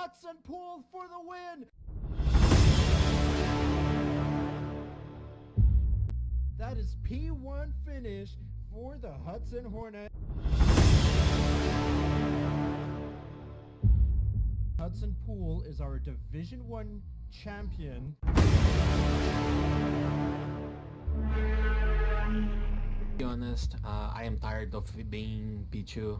Hudson Pool for the win. That is P1 finish for the Hudson Hornet. Hudson Pool is our Division 1 champion. To be honest, I am tired of being Pichu.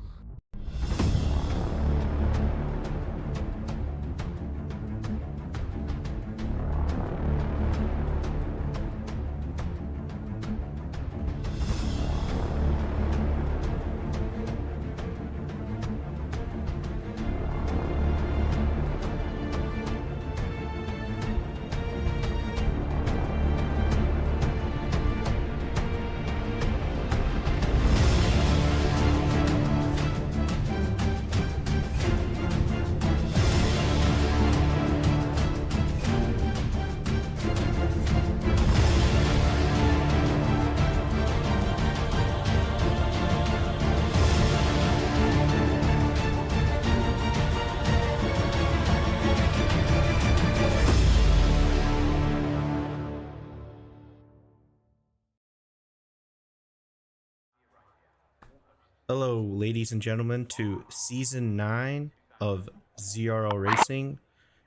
Hello, ladies and gentlemen, to Season 9 of ZRL Racing,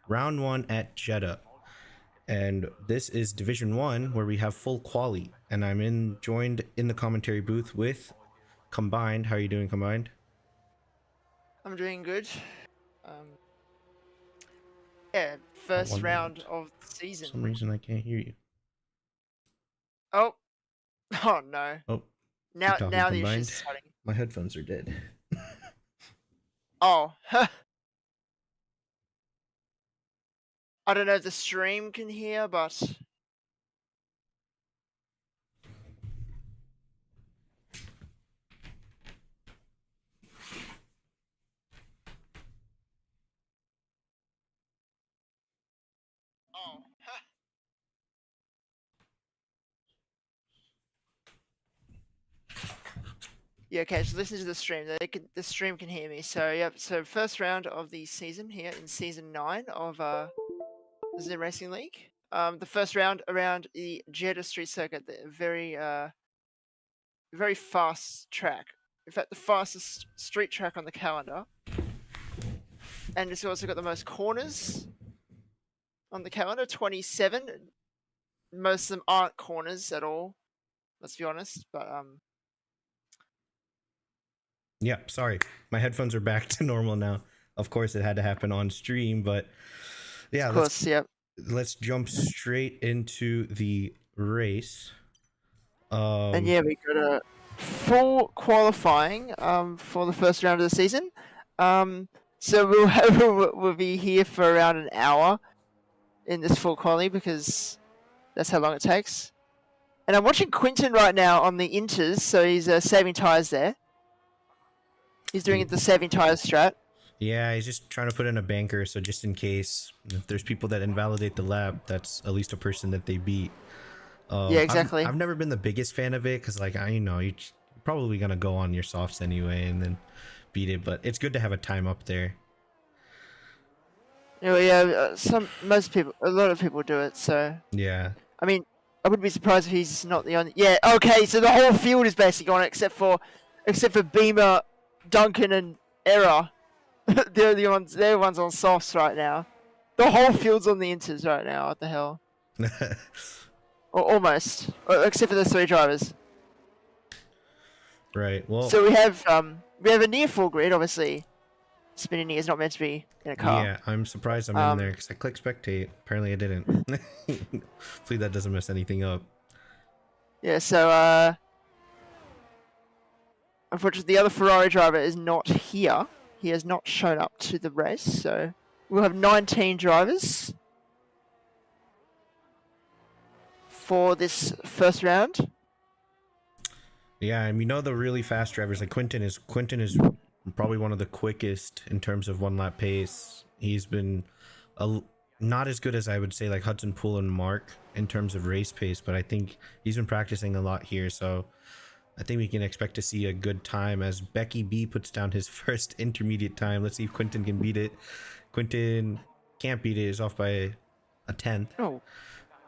Round 1 at Jeddah. And this is Division 1, where we have full quali. And I'm joined in the commentary booth with Combined. How are you doing, Combined? I'm doing good. Yeah, first round of the season. For some reason I can't hear you. Oh, oh no. Oh, now talking, the Combined. issue's starting. My headphones are dead. Oh, I don't know if the stream can hear, but oh, yeah. Okay, so listen to the stream. The stream can hear me. So yep. So first round of the season here in season 9 of the Racing League. The first round around the Jeddah Street Circuit, the very fast track. In fact, the fastest street track on the calendar. And it's also got the most corners on the calendar, 27. Most of them aren't corners at all, let's be honest. But Yeah, sorry. My headphones are back to normal now. Of course, it had to happen on stream, but yeah, of course, yep. Let's jump straight into the race. And yeah, we got a full qualifying for the first round of the season. So we'll be here for around an hour in this full quali because that's how long it takes. And I'm watching Quinton right now on the inters, so he's saving tires there. He's doing the saving tires strat. Yeah, he's just trying to put in a banker, so just in case if there's people that invalidate the lap, that's at least a person that they beat. Yeah, exactly. I've never been the biggest fan of it because, like, you're probably gonna go on your softs anyway and then beat it, but it's good to have a time up there. Yeah, a lot of people do it. So Yeah. I mean, I wouldn't be surprised if he's not the only. Yeah, okay. So the whole field is basically on it, except for Beamer, Duncan, and Error. They're the ones on softs right now. The whole field's on the inters right now. What the hell? Or almost, except for the 3 drivers. Right. Well. So we have a near full grid. Obviously, spinning is not meant to be in a car. Yeah, I'm surprised I'm in there because I clicked spectate. Apparently, I didn't. Hopefully, that doesn't mess anything up. Yeah. So unfortunately, the other Ferrari driver is not here. He has not shown up to the race, so we'll have 19 drivers for this first round. Yeah, and we know the really fast drivers. Like Quinton is probably one of the quickest in terms of one lap pace. He's been not as good as I would say like Hudson Pool and Mark in terms of race pace, but I think he's been practicing a lot here. So I think we can expect to see a good time as Becky B puts down his first intermediate time. Let's see if Quinton can beat it. Quinton can't beat it. He's off by a tenth. Oh,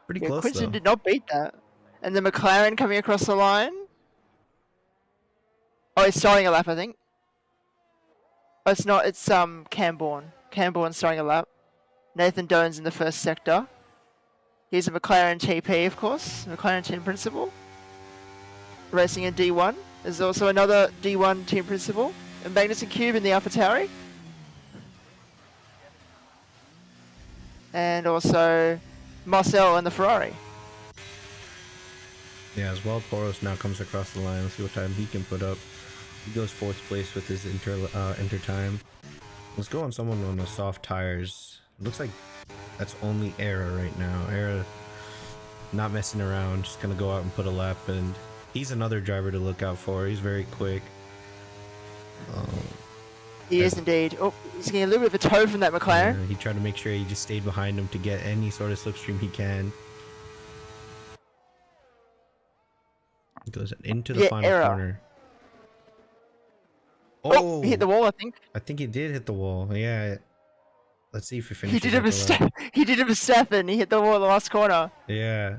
Pretty yeah, close Quinton though. did not beat that. And the McLaren coming across the line. Oh, he's starting a lap, I think. Oh, it's not. It's Camborne. Camborne starting a lap. Nathan Doan's in the first sector. Here's a McLaren TP, of course. McLaren team principal. Racing in D1. There's also another D1 team principal. And Magnussen Cube in the AlphaTauri. And also Marcel in the Ferrari. Yeah, as well, Poros now comes across the line. Let's see what time he can put up. He goes 4th place with his inter time. Let's go on someone on the soft tires. Looks like that's only Era right now. Era not messing around, just gonna go out and put a lap, and he's another driver to look out for. He's very quick. He is indeed. Oh, he's getting a little bit of a tow from that McLaren. He tried to make sure he just stayed behind him to get any sort of slipstream he can. He goes into the final corner. Oh, he hit the wall, I think. I think he did hit the wall. Yeah. Let's see if he finishes. He did a Verstappen. He hit the wall in the last corner. Yeah.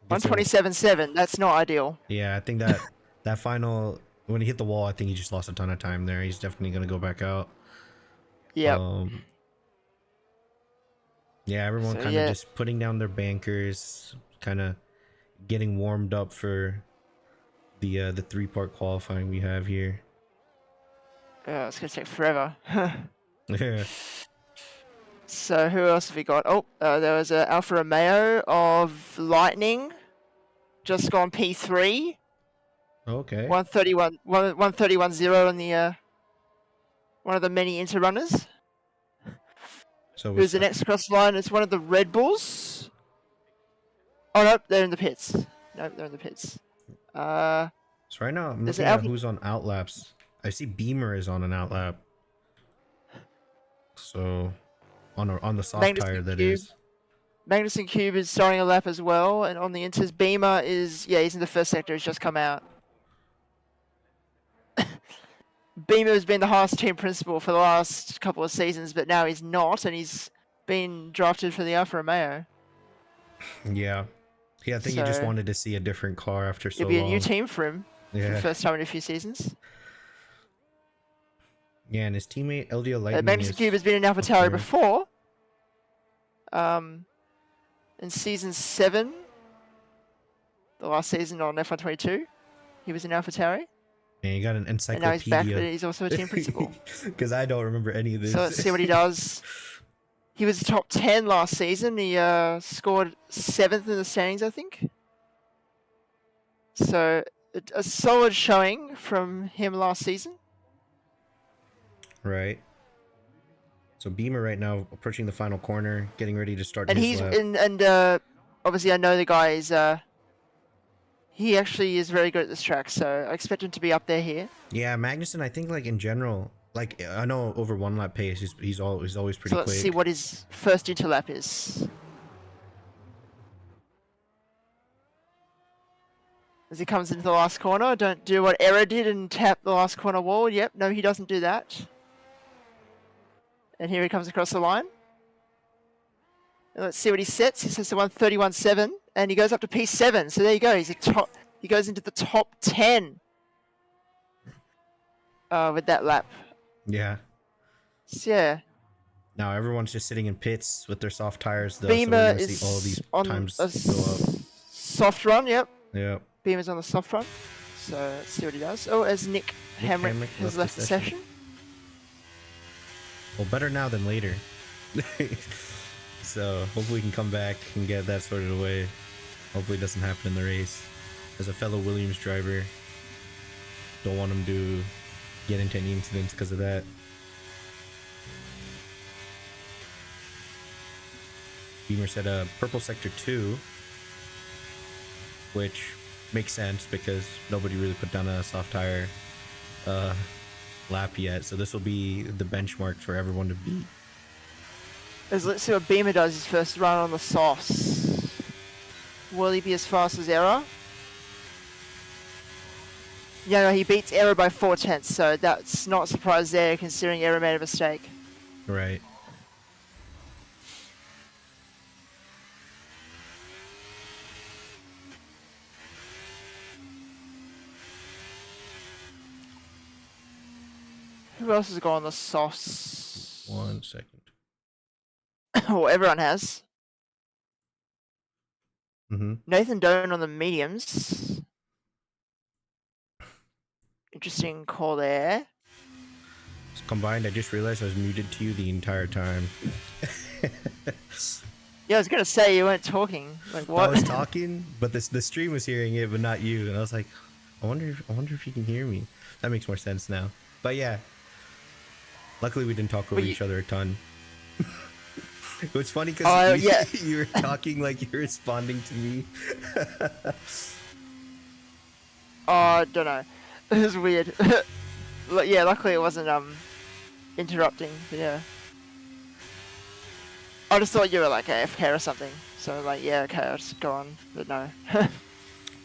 127.7. That's not ideal. Yeah, I think that final, when he hit the wall, I think he just lost a ton of time there. He's definitely gonna go back out. Yeah. Yeah, everyone kind of just putting down their bankers, kind of getting warmed up for the 3-part qualifying we have here. Oh, it's gonna take forever. Yeah. So who else have we got? Oh, there was a Alfa Romeo of Lightning, just gone P3. Okay. 131.0 on the one of the many inter runners. So who's the next across the line? It's one of the Red Bulls. Oh nope, they're in the pits. Nope, they're in the pits. So right now I'm looking at who's on outlaps. I see Beamer is on an outlap. So on the soft tire that is. Magnussen Cube is starting a lap as well, and on the inters, Beamer is he's in the first sector. He's just come out. Beamer has been the highest team principal for the last couple of seasons, but now he's not, and he's been drafted for the Alfa Romeo. Yeah. I think he just wanted to see a different car after so long. It'll be a new team for him for Yeah. the first time in a few seasons. Yeah, and his teammate LDO Lightning Magnussen Cube has been in AlphaTauri before. In season 7, the last season on F122, he was in AlphaTauri. And he got an encyclopedia. And now he's back, but he's also a team principal. Because I don't remember any of this. So let's see what he does. He was top 10 last season. He scored 7th in the standings, I think. So a solid showing from him last season. Right. So Beamer right now approaching the final corner, getting ready to start. And his lap. and obviously I know the guy is he actually is very good at this track, so I expect him to be up there here. Yeah, Magnussen, I think like in general, like I know over 1 lap pace, he's always pretty quick. So let's see what his first interlap is. As he comes into the last corner, don't do what Era did and tap the last corner wall. Yep, no, he doesn't do that. And here he comes across the line. And let's see what he sets. He sets the 131.7, and he goes up to P7. So there you go. He goes into the top 10 with that lap. Yeah. So, yeah. Now everyone's just sitting in pits with their soft tires. Though, Beamer so we're gonna is see all these on times a go up. soft run. Yep. Yep. Beamer's on the soft run. So let's see what he does. Oh, as Nick Hamrick has left the session. Well, better now than later. So hopefully we can come back and get that sorted away. Hopefully it doesn't happen in the race. As a fellow Williams driver, don't want him to get into any incidents because of that. Beamer said purple sector 2, which makes sense because nobody really put down a soft tire lap yet, so this will be the benchmark for everyone to beat. Let's see what Beamer does his first run on the softs. Will he be as fast as Era? Yeah, no, he beats Aero by 4/10, so that's not a surprise there, considering Aero made a mistake. Right. Who else has gone on the softs? 1 second. Well, everyone has. Mm-hmm. Nathan Doan on the mediums. Interesting call there. Combined, I just realized I was muted to you the entire time. Yeah, I was gonna say you weren't talking. Like what? I was talking, but the stream was hearing it, but not you. And I was like, I wonder if you can hear me. That makes more sense now. But yeah, luckily we didn't talk over each other a ton. It was funny because you were talking like you're responding to me. I don't know. It was weird. Yeah, luckily it wasn't interrupting. But yeah. I just thought you were like AFK or something. So like, yeah, okay, I'll just go on. But no.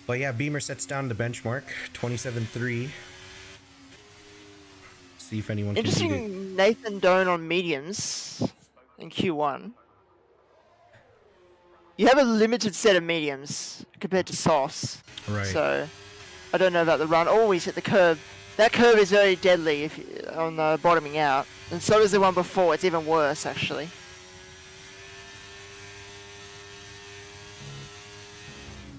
But yeah, Beamer sets down the benchmark, 27-3. See if anyone can beat it. Interesting Nathan Doan on mediums in Q1. You have a limited set of mediums compared to softs. Right. So I don't know about the run. Oh, he's hit the curb. That curb is very deadly on the bottoming out. And so is the one before. It's even worse, actually.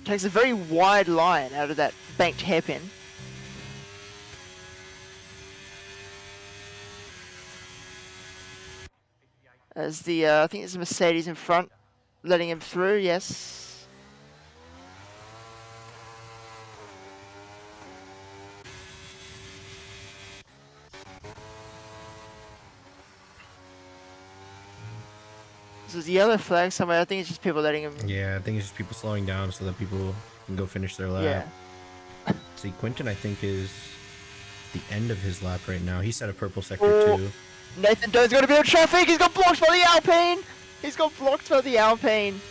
Takes a very wide line out of that banked hairpin. As the, I think there's a Mercedes in front, letting him through, yes. There's a yellow flag somewhere. I think it's just people letting him. Yeah, I think it's just people slowing down so that people can go finish their lap. Yeah. See, Quinton, I think, is the end of his lap right now. He set a purple sector too. Nathan Doan's got a bit of traffic. He's got blocked by the Alpine. He's got blocked by the Alpine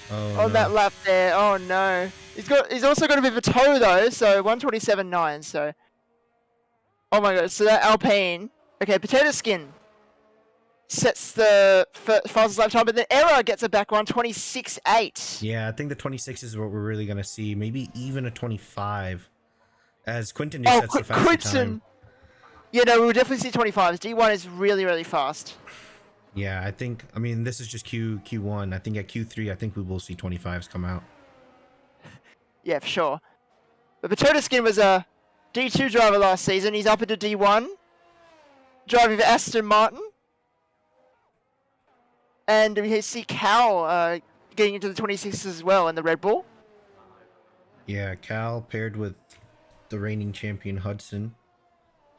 on that lap there. Oh no. He's also got a bit of a toe though. So 127.9. So. Oh my god. So that Alpine. Okay, Potato Skin sets the fastest lap time, but then Error gets it back 126.8. Yeah, I think the 26 is what we're really gonna see. Maybe even a 25, as Quinton just sets the fastest time. Yeah, no, we will definitely see 25s. D1 is really, really fast. Yeah, I think. I mean, this is just Q1. I think at Q3, I think we will see 25s come out. Yeah, for sure. But Potato Skin was a D2 driver last season. He's up into D1, driving for Aston Martin. And we see Cal getting into the 26s as well in the Red Bull. Yeah, Cal paired with the reigning champion Hudson.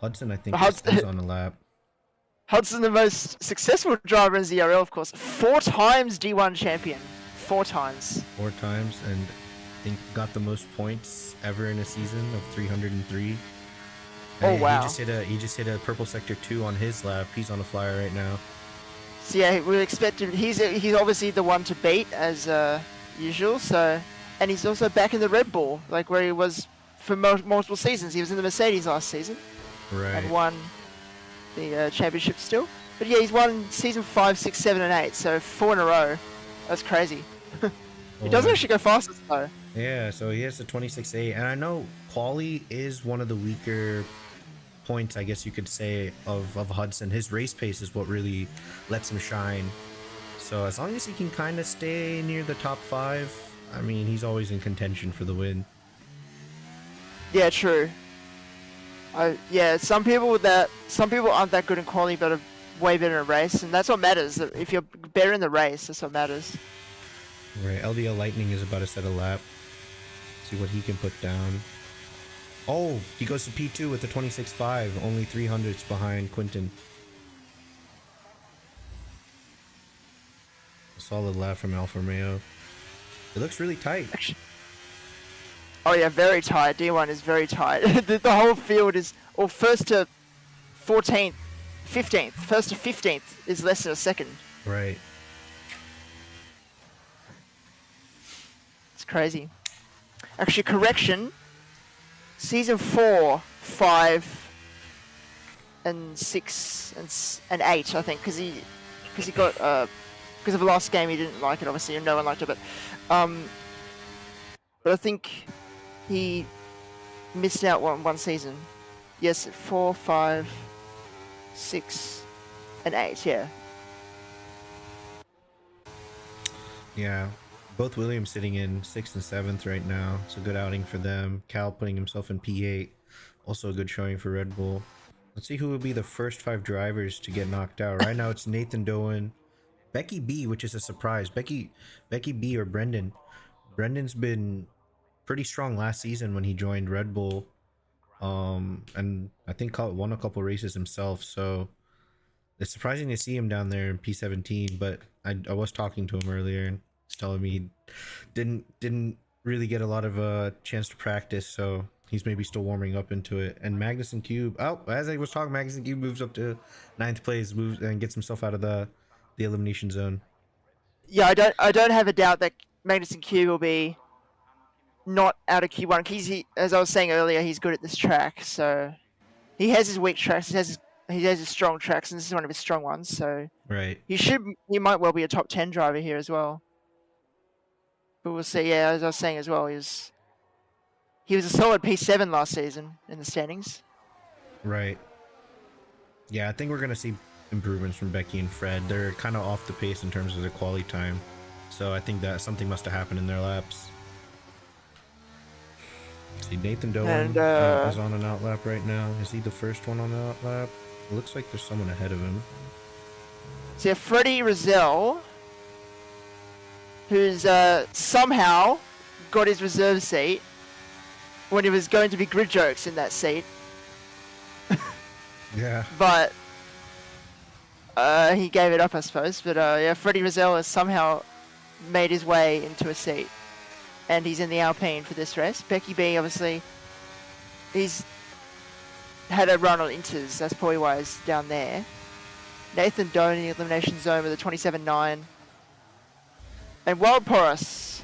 Hudson, I think, is on the lap. Hudson, the most successful driver in ZRL, of course. 4 times D1 champion. 4 times. 4 times, and I think got the most points ever in a season of 303. Oh wow! He just hit a purple sector 2 on his lap. He's on a flyer right now. So yeah, we expected. He's obviously the one to beat as usual. So, and he's also back in the Red Bull, like where he was for multiple seasons. He was in the Mercedes last season. Right. And won the championship still. But yeah, he's won season 5, 6, 7, and 8. So 4 in a row. That's crazy. He doesn't actually go fastest though. Yeah, so he has the 26.8, and I know quali is one of the weaker points, I guess you could say, of Hudson. His race pace is what really lets him shine. So as long as he can kind of stay near the top 5, I mean, he's always in contention for the win. Yeah, true. Yeah, some people aren't that good in quali, but are way better in a race, and that's what matters. If you're better in the race, that's what matters. Right, LDL Lightning is about to set a lap. See what he can put down. Oh, he goes to P2 with the 26.5, only 300s behind Quinton. A solid lap from Alfa Romeo. It looks really tight. Oh yeah, very tight. D1 is very tight. the whole field is, or first to 14th, 15th. First to 15th is less than a second. Right. It's crazy. Actually, correction. season 4, 5, and 6 and 8, I think, because he got because of the last game he didn't like it, obviously, and no one liked it, but I think he missed out one season. Yes, 4, 5, 6, and 8. Yeah. Yeah, both Williams sitting in 6th and 7th right now. It's a good outing for them. Cal putting himself in P8. Also a good showing for Red Bull. Let's see who will be the first 5 drivers to get knocked out. Right now it's Nathan Doan, Becky B, which is a surprise. Becky B or Brendan. Brendan's been pretty strong last season when he joined Red Bull. And I think won a couple races himself. So it's surprising to see him down there in P17, but I was talking to him earlier and he's telling me he didn't really get a lot of chance to practice, so he's maybe still warming up into it. And Magnuson Cube, as I was talking, Magnuson Cube moves up to 9th place, moves and gets himself out of the elimination zone. Yeah, I don't have a doubt that Magnuson Cube will be not out of Q1. He, as I was saying earlier, he's good at this track, so he has his weak tracks. He has his strong tracks, and this is one of his strong ones. So right, he might well be a top 10 driver here as well. But we'll see. Yeah, as I was saying as well, he was a solid P7 last season in the standings. Right. Yeah, I think we're gonna see improvements from Becky and Fred. They're kind of off the pace in terms of their quality time, so I think that something must have happened in their laps. See, Nathan Doan is on an outlap right now. Is he the first one on the outlap? It looks like there's someone ahead of him. So Freddie Rizal, who's somehow got his reserve seat when he was going to be grid jokes in that seat. Yeah. But he gave it up, I suppose. But yeah, Freddie Rizal has somehow made his way into a seat. And he's in the Alpine for this race. Becky B, obviously, he's had a run on Inters. That's probably why he's down there. Nathan Doan in the elimination zone with a 27.9. And Wild Porus,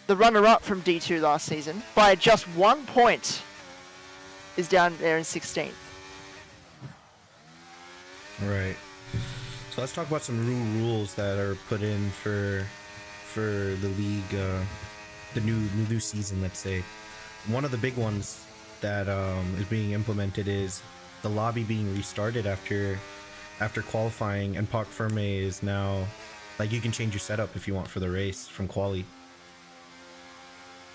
the runner-up from D2 last season, by just 1 point, is down there in 16th. All right. So let's talk about some rules that are put in for the league, the new season, let's say. One of the big ones that is being implemented is the lobby being restarted after qualifying, and Parc Ferme is now, like, you can change your setup if you want for the race from quali.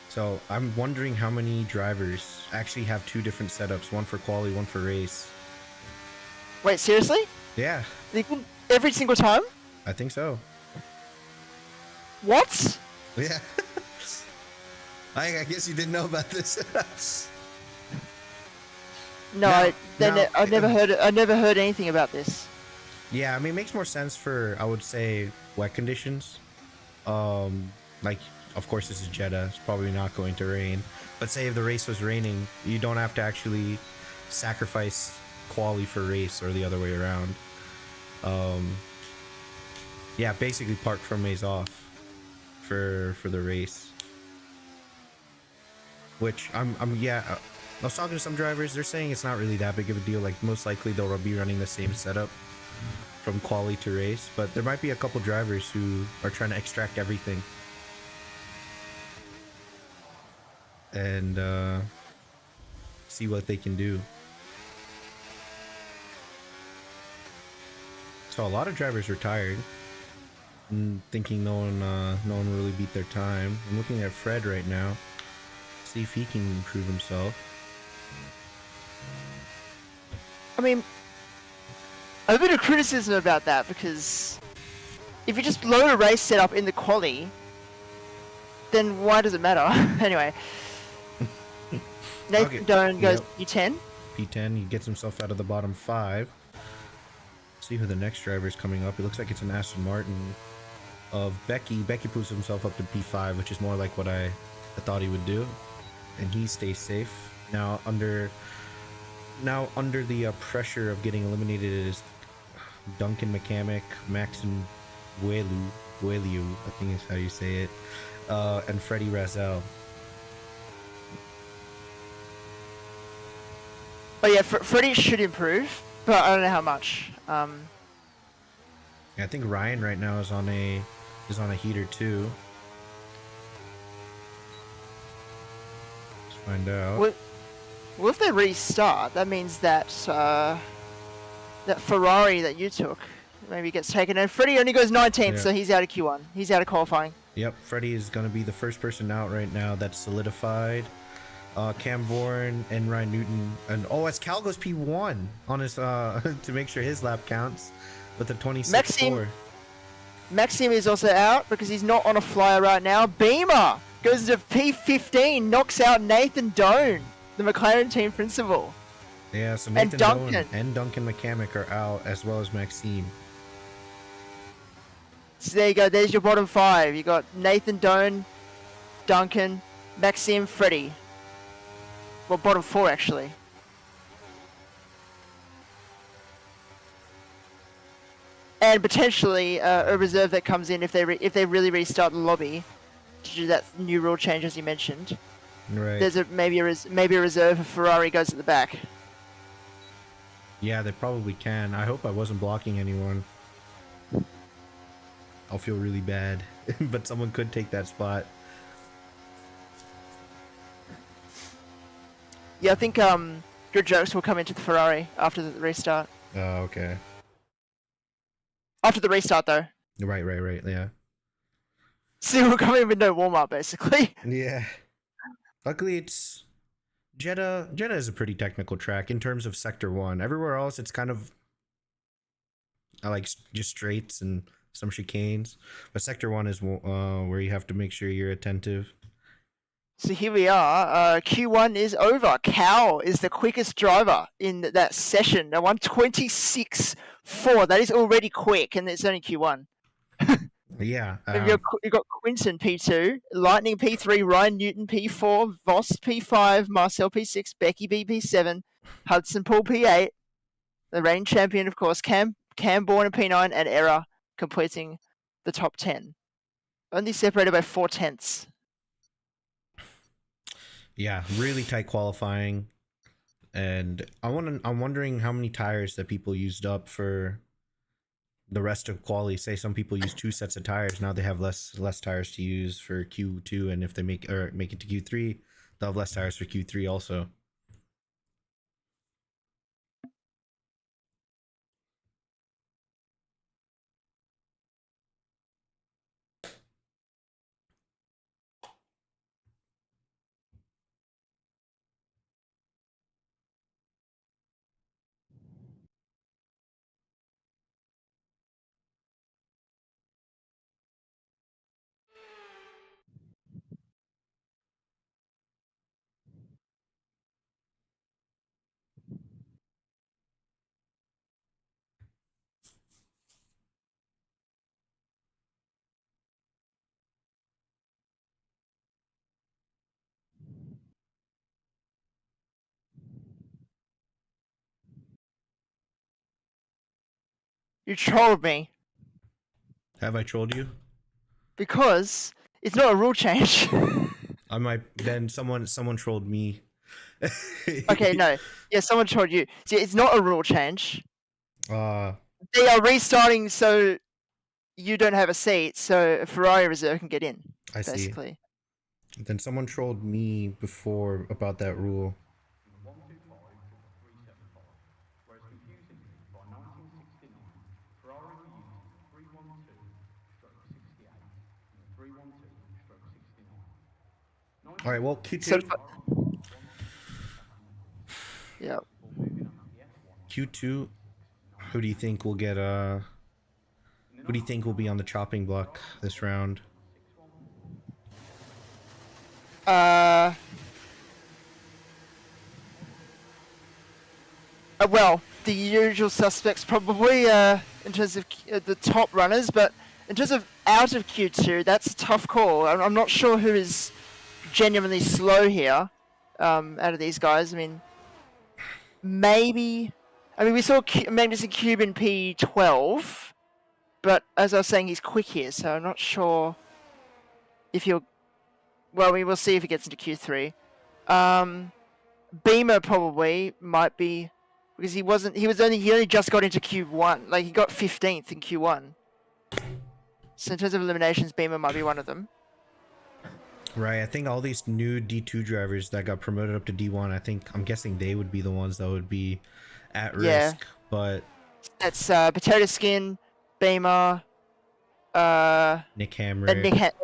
So I'm wondering how many drivers actually have 2 different setups, one for quali, one for race. Wait, seriously? Yeah. Every single time? I think so. What? Yeah. I guess you didn't know about this. No, I never heard anything about this. Yeah, I mean, it makes more sense for, I would say, wet conditions. Like, of course, this is Jeddah. It's probably not going to rain. But say if the race was raining, you don't have to actually sacrifice quali for race or the other way around. Yeah, basically Parc Ferme's off for the race. Which I was talking to some drivers, they're saying it's not really that big of a deal. Like, most likely they'll be running the same setup from quali to race, but there might be a couple drivers who are trying to extract everything and see what they can do. So a lot of drivers retired, thinking no one really beat their time. I'm looking at Fred right now, see if he can improve himself. I mean, a bit of criticism about that, because if you just load a race setup in the quali, then why does it matter? Anyway, Nathan Doan goes P10. P10, he gets himself out of the bottom 5. See who the next driver is coming up. It looks like it's an Aston Martin of Becky. Becky moves himself up to P5, which is more like what I thought he would do, and he stays safe. Now under the pressure of getting eliminated is Duncan McCamick, Maxon Welu, I think is how you say it, and Freddie Razel. But yeah, Freddie should improve, but I don't know how much. Yeah, I think Ryan right now is on a heater too. Let's find out. Well, if they restart, that means that that Ferrari that you took maybe gets taken. And Freddie only goes 19th, so he's out of Q1. He's out of qualifying. Yep, Freddie is going to be the first person out right now. That's solidified. Bourne and Ryan Newton, and as Cal goes P1 on his to make sure his lap counts with a 26.4. Maxim is also out because he's not on a flyer right now. Beamer goes to P15, knocks out Nathan Doan, the McLaren team principal. Yeah, so Nathan Doan and Duncan McCamick are out, as well as Maxime. So there you go. There's your bottom 5. You got Nathan Doan, Duncan, Maxime, Freddie. Well, bottom 4 actually. And potentially a reserve that comes in if they really restart the lobby to do that new rule change as you mentioned. Right. There's maybe a reserve if Ferrari goes at the back. Yeah, they probably can. I hope I wasn't blocking anyone. I'll feel really bad, but someone could take that spot. Yeah, I think Good Jokes will come into the Ferrari after the restart. Oh, okay. After the restart, though. Right, yeah. So we'll come in with no warm-up, basically. Yeah. Luckily, it's... Jeddah is a pretty technical track in terms of Sector 1. Everywhere else, it's kind of... I like just straights and some chicanes. But Sector 1 is where you have to make sure you're attentive. So here we are. Q1 is over. Cal is the quickest driver in that session. A 1:26.4. That is already quick, and it's only Q1. Yeah. You've got Quinton P2, Lightning P3, Ryan Newton P4, Voss P5, Marcel P6, Becky B P7, Hudson Paul P8, the reigning champion, of course, Cam Bourne at P9, and Error completing the top 10. Only separated by 4/10. Yeah, really tight qualifying, and I'm wondering how many tires that people used up for the rest of quali. Say some people use 2 sets of tires, now they have less tires to use for Q2, and if they make it to Q3, they'll have less tires for Q3 also. You trolled me. Have I trolled you? Because it's not a rule change. I might. Then someone trolled me. Okay, no. Yeah, someone trolled you. See, it's not a rule change. They are restarting so you don't have a seat, so a Ferrari reserve can get in. I basically. See. Then someone trolled me before about that rule. All right, well, Q2. Yeah. Q2. Who do you think will get Who do you think will be on the chopping block this round? Well, the usual suspects probably in terms of the top runners, but in terms of out of Q2, that's a tough call. I'm not sure who is genuinely slow here out of these guys. I mean, maybe... I mean, we saw Magnussen Cube in P12, but as I was saying, he's quick here, so I'm not sure if he'll... Well, we will see if he gets into Q3. Beamer probably might be because he only just got into Q1. Like he got 15th in Q1. So in terms of eliminations, Beamer might be one of them. Right, I think all these new D2 drivers that got promoted up to D1, I'm guessing they would be the ones that would be at risk. But that's Potato Skin, Beamer, Nick Hamrick.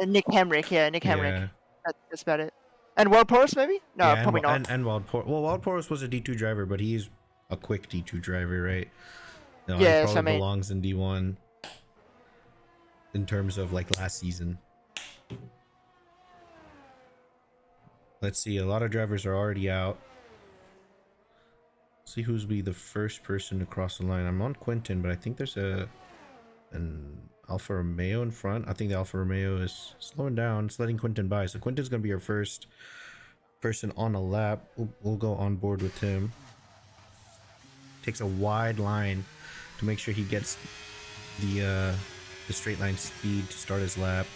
and Nick Hamrick. Yeah, Nick Hamrick. That's about it. And Wild Porous, maybe? No, yeah, probably not. And Wild Porous. Well, Wild Porous was a D2 driver, but he's a quick D2 driver, right? No, yeah, he probably belongs in D1 in terms of like last season. Let's see, a lot of drivers are already out. See who's be the first person to cross the line. I'm on Quinton, but I think there's an Alfa Romeo in front. I think the Alfa Romeo is slowing down. It's letting Quinton by. So Quinton's going to be our first person on a lap. We'll go on board with him. Takes a wide line to make sure he gets the straight line speed to start his lap.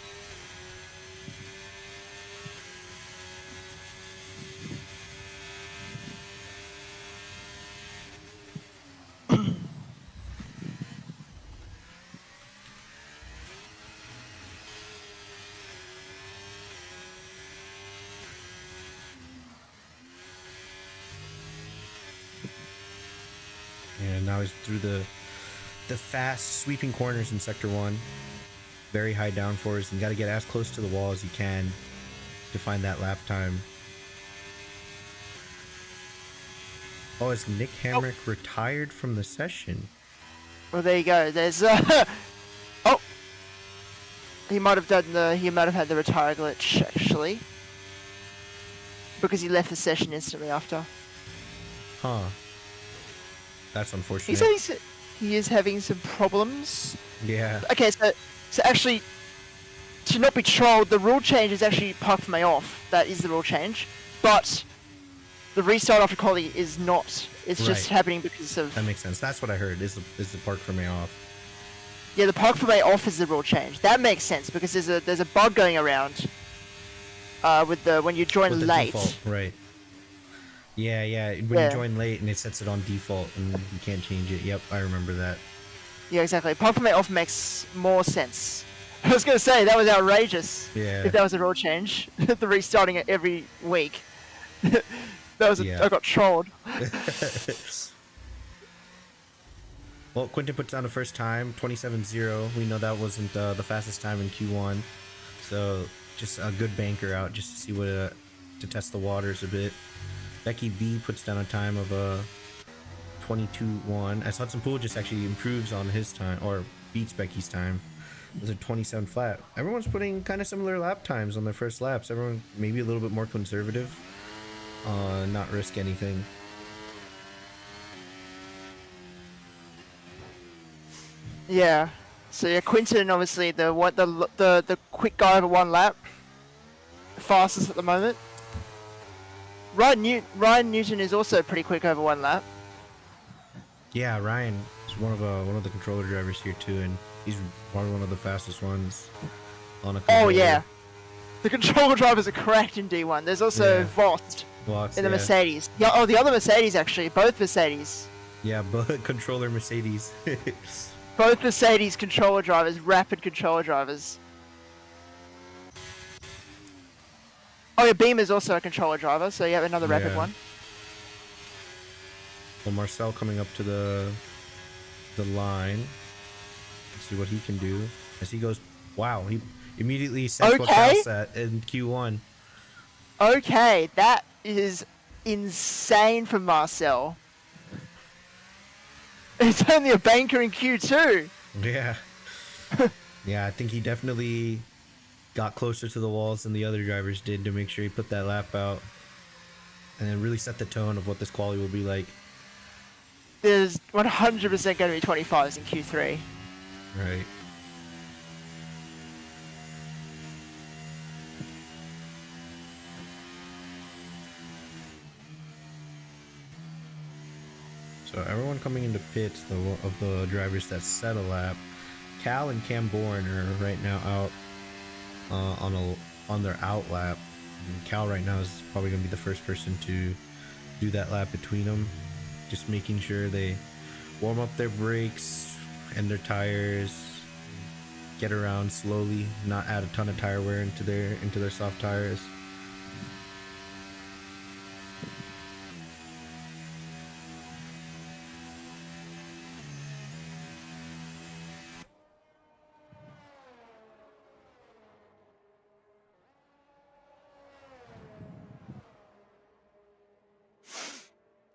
And now he's through the fast sweeping corners in sector 1. Very high downforce, and got to get as close to the wall as you can to find that lap time. Oh, is Nick Hamrick retired from the session? Well, there you go. There's oh, he might have had the retire glitch actually, because he left the session instantly after. Huh. That's unfortunate. He is having some problems. Yeah. Okay, so actually, to not be trolled, the rule change is actually park for May off. That is the rule change, but the restart after quali is not. It's just happening because of. That makes sense. That's what I heard. Is the park for May off? Yeah, the park for May off is the rule change. That makes sense because there's a bug going around. When you join late. Default, right. Yeah. When you join late and it sets it on default and you can't change it. Yep, I remember that. Yeah, exactly. Park for May off makes more sense. I was gonna say that was outrageous. Yeah. If that was a rule change, the restarting it every week. That was I got trolled. Well, Quinton puts down the first time, 27.0. We know that wasn't the fastest time in Q1, so just a good banker out just to see what to test the waters a bit. Becky B puts down a time of 22.1 as Hudson Poole just actually improves on his time or beats Becky's time. Those are 27 flat. Everyone's putting kind of similar lap times on their first laps. Everyone maybe a little bit more conservative, not risk anything. Yeah. So yeah, Quinton obviously the quick guy over one lap, fastest at the moment. Ryan Newton is also pretty quick over one lap. Yeah, Ryan is one of the controller drivers here too, and he's probably one of the fastest ones on a controller. Oh yeah, the controller drivers are cracked in D1. There's also Vost in the Mercedes. Yeah, the other Mercedes actually, both Mercedes. Yeah, both controller Mercedes. Both Mercedes controller drivers, rapid controller drivers. Oh yeah, Beamer's also a controller driver, so you have another rapid one. Well, Marcel coming up to the line. Let's see what he can do. As he goes, wow, he immediately sets what Cal set in Q1. Okay, that is insane from Marcel. It's only a banker in Q2. Yeah. Yeah, I think he definitely got closer to the walls than the other drivers did to make sure he put that lap out. And then really set the tone of what this quali will be like. There's 100% going to be 25s in Q3. Right. So everyone coming into pits of the drivers that set a lap, Cal and Cam Bourne are right now out on their out lap. And Cal right now is probably going to be the first person to do that lap between them, just making sure they warm up their brakes and their tires, get around slowly, not add a ton of tire wear into their soft tires.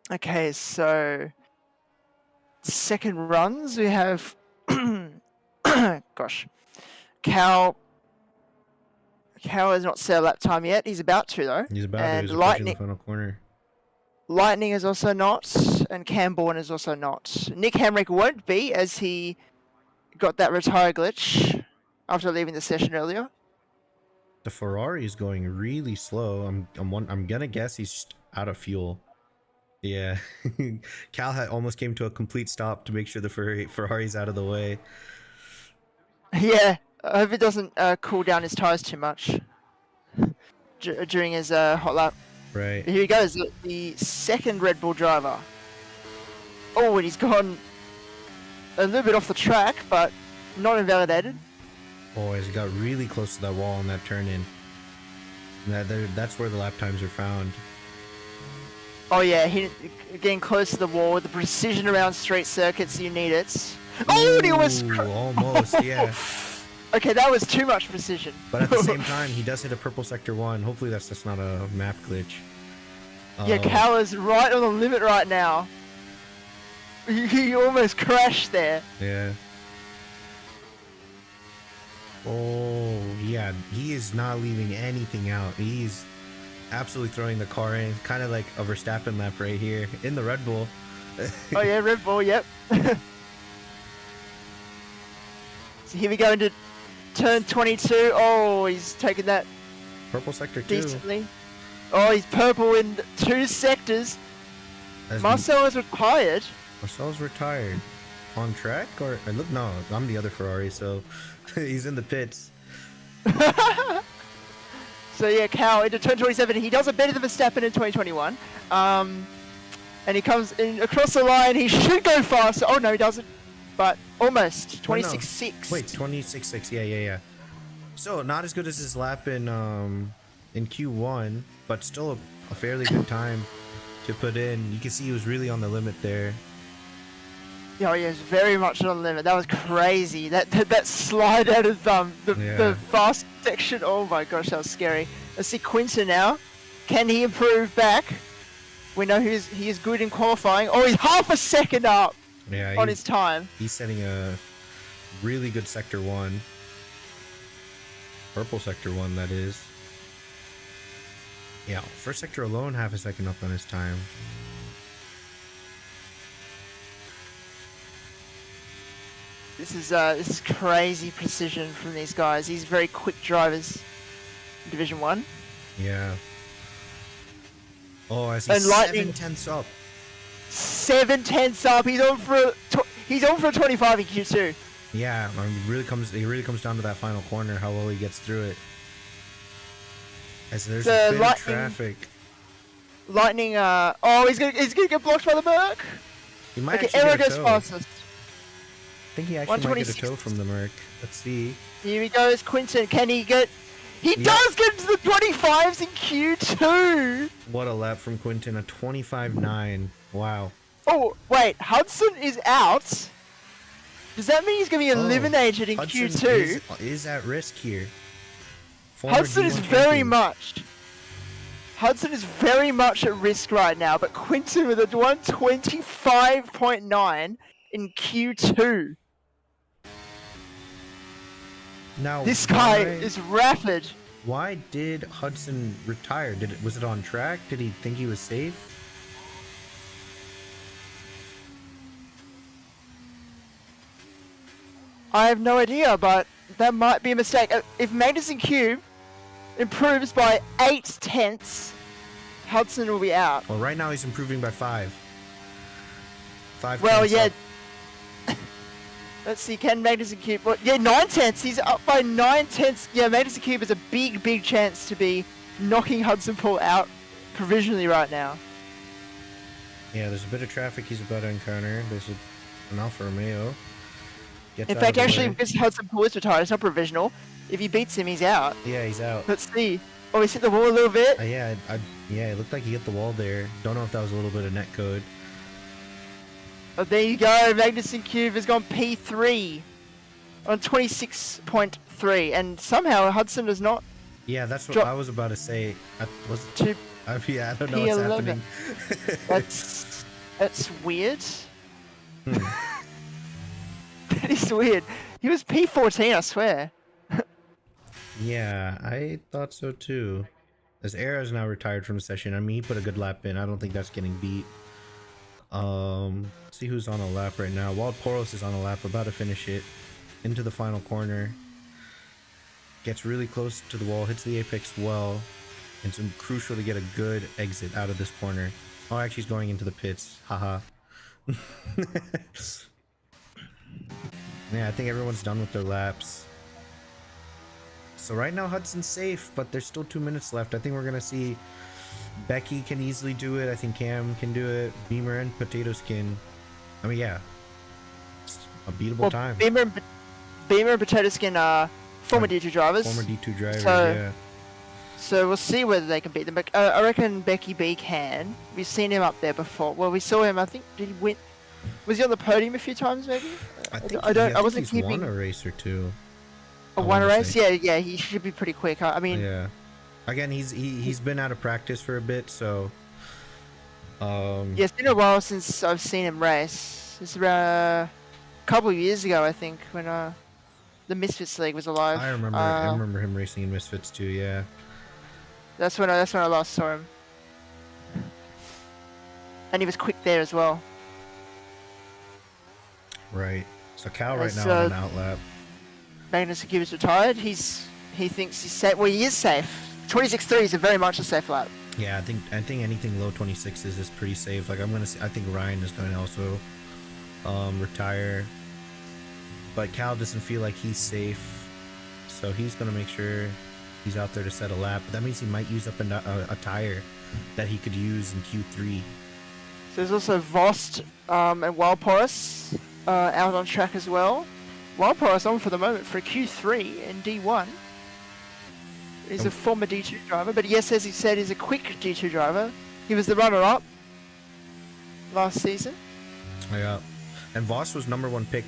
Okay, so second runs we have gosh. Cal has not set a lap time yet. He's about to though. He's about and to. He's approaching the final corner. Lightning is also not, and Camborne is also not. Nick Hamrick won't be, as he got that retire glitch after leaving the session earlier. The Ferrari is going really slow. I'm gonna guess he's just out of fuel. Yeah, Cal almost came to a complete stop to make sure the Ferrari's out of the way. Yeah, I hope it doesn't cool down his tires too much during his hot lap. Right. Here he goes, the second Red Bull driver. Oh, and he's gone a little bit off the track, but not invalidated. Oh, he got really close to that wall on that turn in. That's where the lap times are found. Oh yeah, getting close to the wall with the precision around street circuits, you need it. Oh, and he almost... almost, yeah. Okay, that was too much precision. But at the same time, he does hit a purple sector 1. Hopefully that's just not a map glitch. Yeah, Cal is right on the limit right now. He almost crashed there. Yeah. Oh, yeah. He is not leaving anything out. He's absolutely throwing the car in. Kind of like a Verstappen lap right here in the Red Bull. Oh, yeah, Red Bull, yep. So here we go into turn 22. Oh, he's taking that purple sector 2. Decently. Oh, he's purple in 2 sectors. Marcel is retired. Marcel's retired. On track? Or look, no, I'm the other Ferrari, so he's in the pits. So yeah, Cal into turn 27. He does it better than Verstappen in 2021. And he comes in across the line. He should go faster. Oh no, he doesn't. But almost 26.6. Wait, 26.6. Yeah. So not as good as his lap in Q1, but still a fairly good time to put in. You can see he was really on the limit there. Oh yeah, it's very much on the limit. That was crazy. That slide out of the fast section. Oh my gosh, that was scary. Let's see Quinton now. Can he improve back? We know he is good in qualifying. Oh, he's half a second up on his time. He's setting a really good sector 1. Purple sector 1, that is. Yeah, first sector alone, half a second up on his time. This is crazy precision from these guys. These very quick drivers in Division 1. Yeah. Oh, I see. 7/10 up. 7/10 up. He's on for a 25 in Q2. Yeah, I mean, it really comes down to that final corner, how well he gets through it. As there's a bit of traffic. Lightning. He's gonna get blocked by the Merc. He might okay, Error goes fastest. I think he actually might get a tow from the Merc. Let's see. Here he goes, Quinton. Can he get... He does get into the 25s in Q2! What a lap from Quinton, a 25.9. Wow. Oh, wait, Hudson is out? Does that mean he's going to be eliminated in Hudson Q2? is at risk here. Hudson is very much at risk right now, but Quinton with a 125.9 in Q2. Now, this guy is rapid. Why did Hudson retire? Was it on track? Did he think he was safe? I have no idea, but that might be a mistake. If Magnussen Cube improves by 8/10, Hudson will be out. Well, right now he's improving by 5. 5. Well, yeah. Let's see, can Magnussen Cube... Well, yeah, 9/10. He's up by 9/10. Yeah, Magnussen Cube has a big chance to be knocking Hudson Pool out provisionally right now. Yeah, there's a bit of traffic he's about to encounter. There's an Alfa Romeo. Gets In out of fact, the actually, way. because Hudson Pool is retired, it's not provisional. If he beats him, he's out. Yeah, he's out. Let's see. Oh, he's hit the wall a little bit. Yeah, yeah, it looked like he hit the wall there. Don't know if that was a little bit of net code. Oh, there you go. Magnussen Cube has gone P3 on 26.3, and somehow Hudson does not. Yeah, that's what Drop- I was about to say. To Yeah, I don't know what's P11. happening. That's weird. Hmm. That is weird. He was P14, I swear. Yeah, I thought so too. As Era's now retired from the session, I mean, he put a good lap in. I don't think that's getting beat. Let's see who's on a lap right now. Wild Poros is on a lap, about to finish it. Into the final corner. Gets really close to the wall, hits the apex well. And it's crucial to get a good exit out of this corner. Oh, actually he's going into the pits. Haha. Yeah, I think everyone's done with their laps. So right now Hudson's safe, but there's still 2 minutes left. I think we're gonna see Becky can easily do it. I think Cam can do it. Beamer and Potato Skin. I mean, yeah, it's a beatable time. Beamer and Potato Skin are former D2 drivers. Former D2 drivers, So- yeah. So we'll see whether they can beat them. But I reckon Becky B can. We've seen him up there before. Well, we saw him. I think did he win? Was he on the podium a few times? Maybe. I wasn't he's keeping won a race or two. a I one wanna race. say. Yeah. He should be pretty quick. I mean, Yeah. Again, he's been out of practice for a bit, so. yeah, it's been a while since I've seen him race. It's around a couple of years ago, I think, when the Misfits League was alive. I remember him racing in Misfits too. Yeah. That's when I last saw him, and he was quick there as well. Right. So Cal right As, now on an outlap. Magnussen Cube is retired. He thinks he's safe. Well, he is safe. 26.3 is very much a safe lap. Yeah, I think anything low 26s is pretty safe. Like I think Ryan is going to also retire, but Cal doesn't feel like he's safe, so he's going to make sure he's out there to set a lap. But that means he might use up a tire that he could use in Q3. So there's also Vost and Wild Porus out on track as well. Wild Porus on for the moment for a Q3 in D1. He's a former D2 driver, but yes, as he said, he's a quick D2 driver. He was the runner-up last season. Yeah, and Voss was #1 pick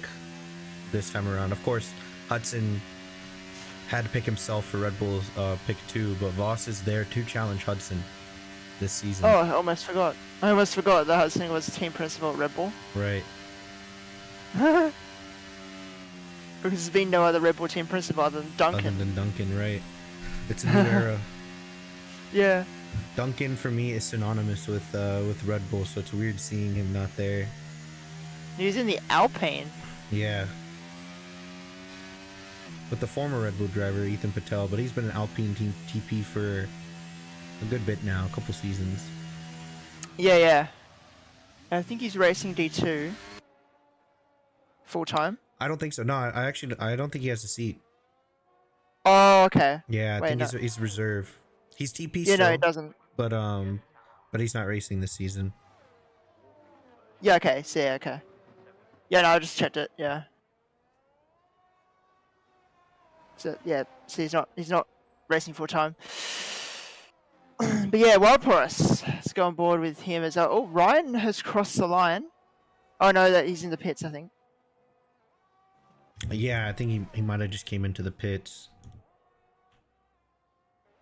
this time around. Of course, Hudson had to pick himself for Red Bull's pick 2, but Voss is there to challenge Hudson this season. Oh, I almost forgot. I almost forgot that Hudson was team principal at Red Bull. Right. Because there's been no other Red Bull team principal other than Duncan. Other than Duncan, right. It's a new era. Yeah. Duncan for me is synonymous with Red Bull, so it's weird seeing him not there. He was in the Alpine. Yeah. With the former Red Bull driver Ethan Patel, but he's been an Alpine team TP for a good bit now, a couple seasons. Yeah. I think he's racing D2 full time. I don't think so. No, I don't think he has a seat. Oh, okay. Yeah, I Wait, think no. he's reserve. He's TP Yeah, still, no, he doesn't. but he's not racing this season. Yeah, okay. So, yeah, okay. Yeah, no, I just checked it. Yeah. So yeah, so he's not racing full time. But yeah, Wild Porus, let's go on board with him as well. Oh, Ryan has crossed the line. Oh no, that he's in the pits, I think. Yeah, I think he might have just came into the pits.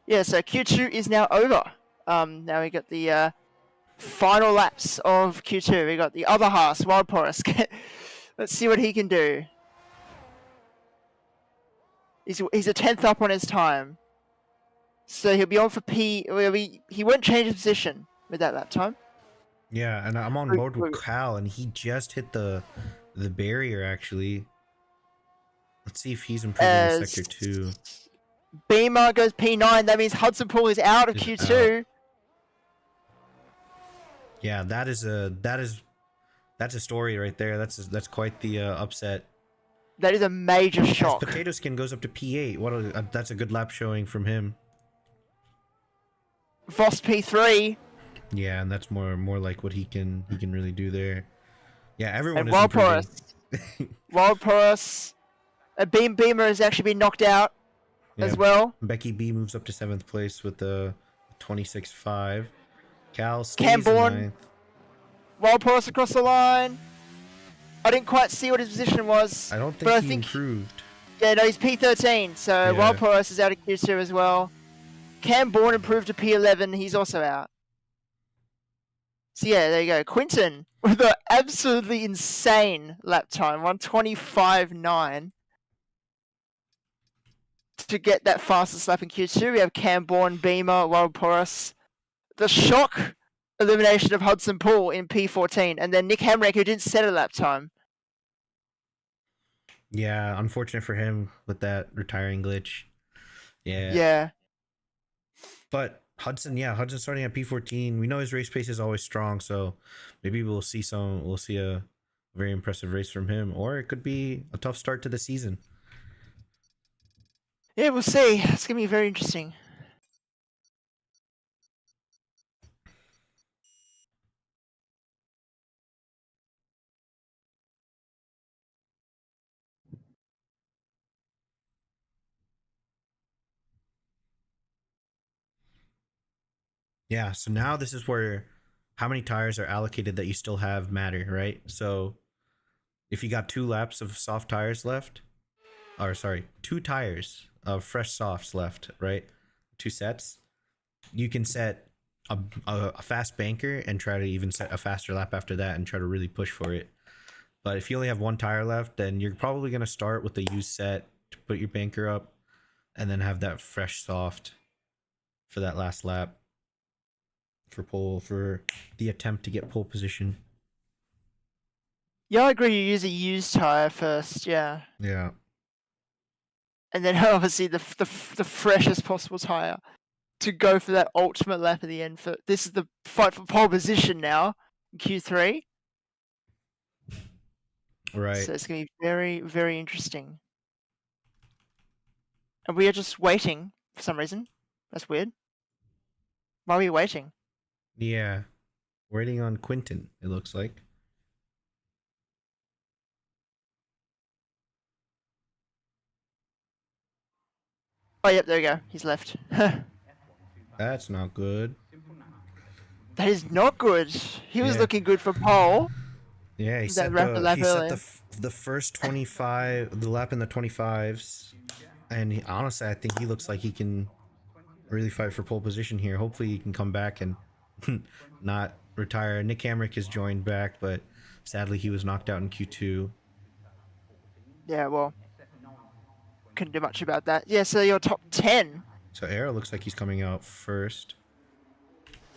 Yeah, so Q2 is now over. Now we got the final laps of Q2. We got the other half, Wild Porus. Let's see what he can do. He's a 10th up on his time. So he'll be on for P. He won't change his position with that lap time. Yeah, and I'm on board with Cal, and he just hit the barrier actually. Let's see if he's improving in sector 2. Beamer goes P9. That means Hudson Pool is out of Q2. Yeah, that's a story right there. That's quite the upset. That is a major shock. As Potato Skin goes up to P8. That's a good lap showing from him. Voss P3. Yeah, and that's more like what he can really do there. Yeah, everyone And is improving. Wild Porous, Beamer has actually been knocked out as well. Becky B moves up to 7th place with the 26.5. Cal stays in Camborne, 9th. Wild Porous across the line. I didn't quite see what his position was. I don't think but he I think improved. Yeah, no, he's P13, so Yeah. Wild Porous is out of Q2 as well. Camborne improved to P11, he's also out. So yeah, there you go. Quinton with an absolutely insane lap time, 1:25.9. To get that fastest lap in Q2, we have Camborne, Beamer, Wild Porous. The shock elimination of Hudson Poole in P14, and then Nick Hamrick, who didn't set a lap time. Yeah, unfortunate for him with that retiring glitch. Yeah. Yeah. But Hudson's starting at P14. We know his race pace is always strong, so maybe we'll see a very impressive race from him, or it could be a tough start to the season. Yeah, we'll see. It's gonna be very interesting. Yeah, so now this is where how many tires are allocated that you still have matter, right? So if you got 2 laps of soft tires left, or sorry, 2 tires of fresh softs left, right? 2 sets, you can set a fast banker and try to even set a faster lap after that and try to really push for it. But if you only have 1 tire left, then you're probably going to start with the used set to put your banker up and then have that fresh soft for that last lap for the attempt to get pole position. Yeah, I agree. You use a used tire first, yeah. Yeah. And then obviously the freshest possible tire to go for that ultimate lap at the end. This is the fight for pole position now in Q3. Right. So it's going to be very, very interesting. And we are just waiting for some reason. That's weird. Why are we waiting? Yeah. Waiting on Quinton, it looks like. Oh, yep, there we go. He's left. That's not good. That is not good. He was looking good for pole. Yeah, he set the first 25, the lap in the 25s. And honestly, I think he looks like he can really fight for pole position here. Hopefully he can come back and not retire. Nick Hamrick has joined back, but sadly he was knocked out in Q2. Yeah, well, couldn't do much about that. Yeah, so your top 10. So Arrow looks like he's coming out first.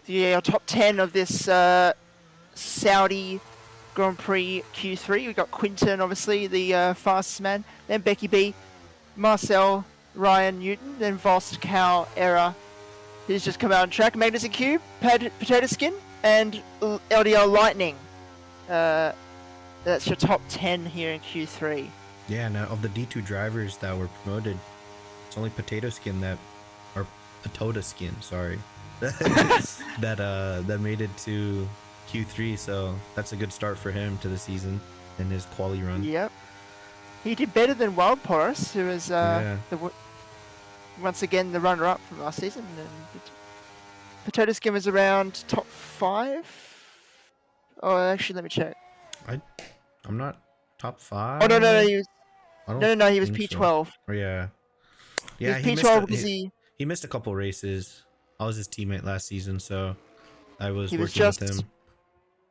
Yeah, your top 10 of this Saudi Grand Prix Q3. We got Quinton, obviously, the fastest man. Then Becky B, Marcel, Ryan Newton, then Vost, Cal, Era, who's just come out on track. Magnus and Cube, Potato Skin, and LDL Lightning. That's your top 10 here in Q3. Yeah, now of the D2 drivers that were promoted, it's only Potato Skin or Potato Skin, sorry, that made it to Q3. So that's a good start for him to the season in his quali run. Yep, he did better than Wild Porous, who was once again the runner-up from last season. And Potato Skin was around top 5. Oh, actually, let me check. I'm not top 5. Oh no, he was. No, he was P12. So. Oh, yeah, he was P12 because he missed a couple races. I was his teammate last season, so I was working with him.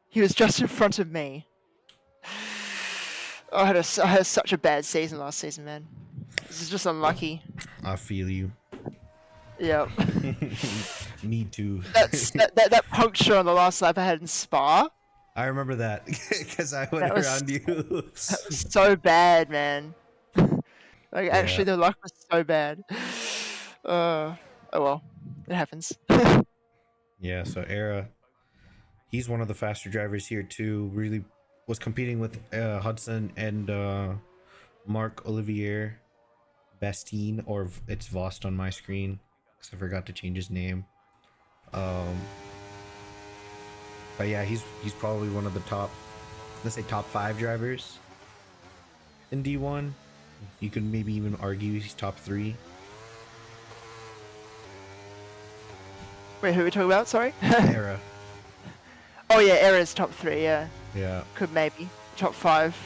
He was just in front of me. I had such a bad season last season, man. This is just unlucky. I feel you. Yeah. Me too. that puncture on the last lap I had in Spa. I remember that because I went around you. That was so bad, man. Actually, the luck was so bad. Oh well, it happens. Yeah, so Era, he's one of the faster drivers here too. Really was competing with Hudson and Marc Olivier Bastien, or it's Vost on my screen because I forgot to change his name. But yeah, he's probably one of the top, let's say top 5 drivers in D1. You could maybe even argue he's top 3. Wait, who are we talking about? Sorry. Era. Oh yeah, Era's top 3. Yeah. Yeah. Could maybe top 5.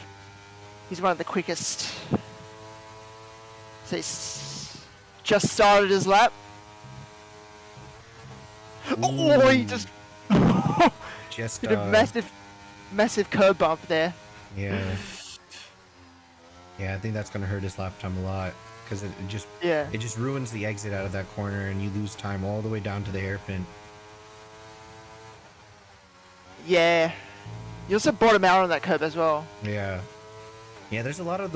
He's one of the quickest. So he's just started his lap. Oh, he just Just did a massive curb bump there. Yeah. Yeah, I think that's gonna hurt his lap time a lot because it just ruins the exit out of that corner and you lose time all the way down to the hairpin. Yeah. You also bottom out on that curb as well. Yeah. Yeah, there's a lot of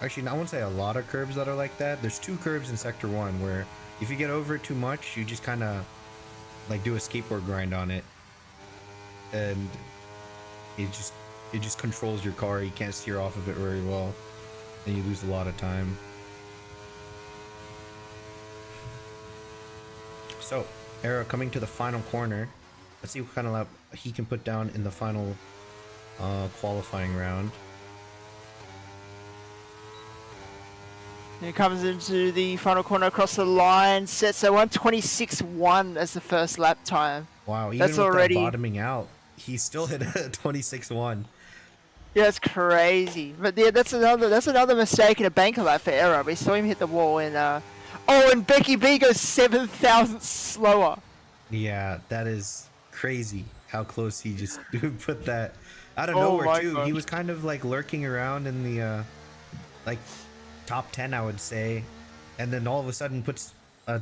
actually I won't say a lot of curbs that are like that. There's 2 curbs in sector 1 where if you get over it too much, you just kind of like do a skateboard grind on it, and it just controls your car. You can't steer off of it very well, and you lose a lot of time. So, Era coming to the final corner. Let's see what kind of lap he can put down in the final qualifying round. He comes into the final corner across the line, sets a 1:26.1 as the first lap time. Wow, even that's with already that bottoming out, he still hit a 26.1. Yeah, it's crazy. But yeah, that's another mistake in a banker lap for Era. We saw him hit the wall in and Becky B goes 7,000 slower. Yeah, that is crazy how close he just put that out of nowhere too. Gosh. He was kind of like lurking around in the like top 10, I would say, and then all of a sudden puts a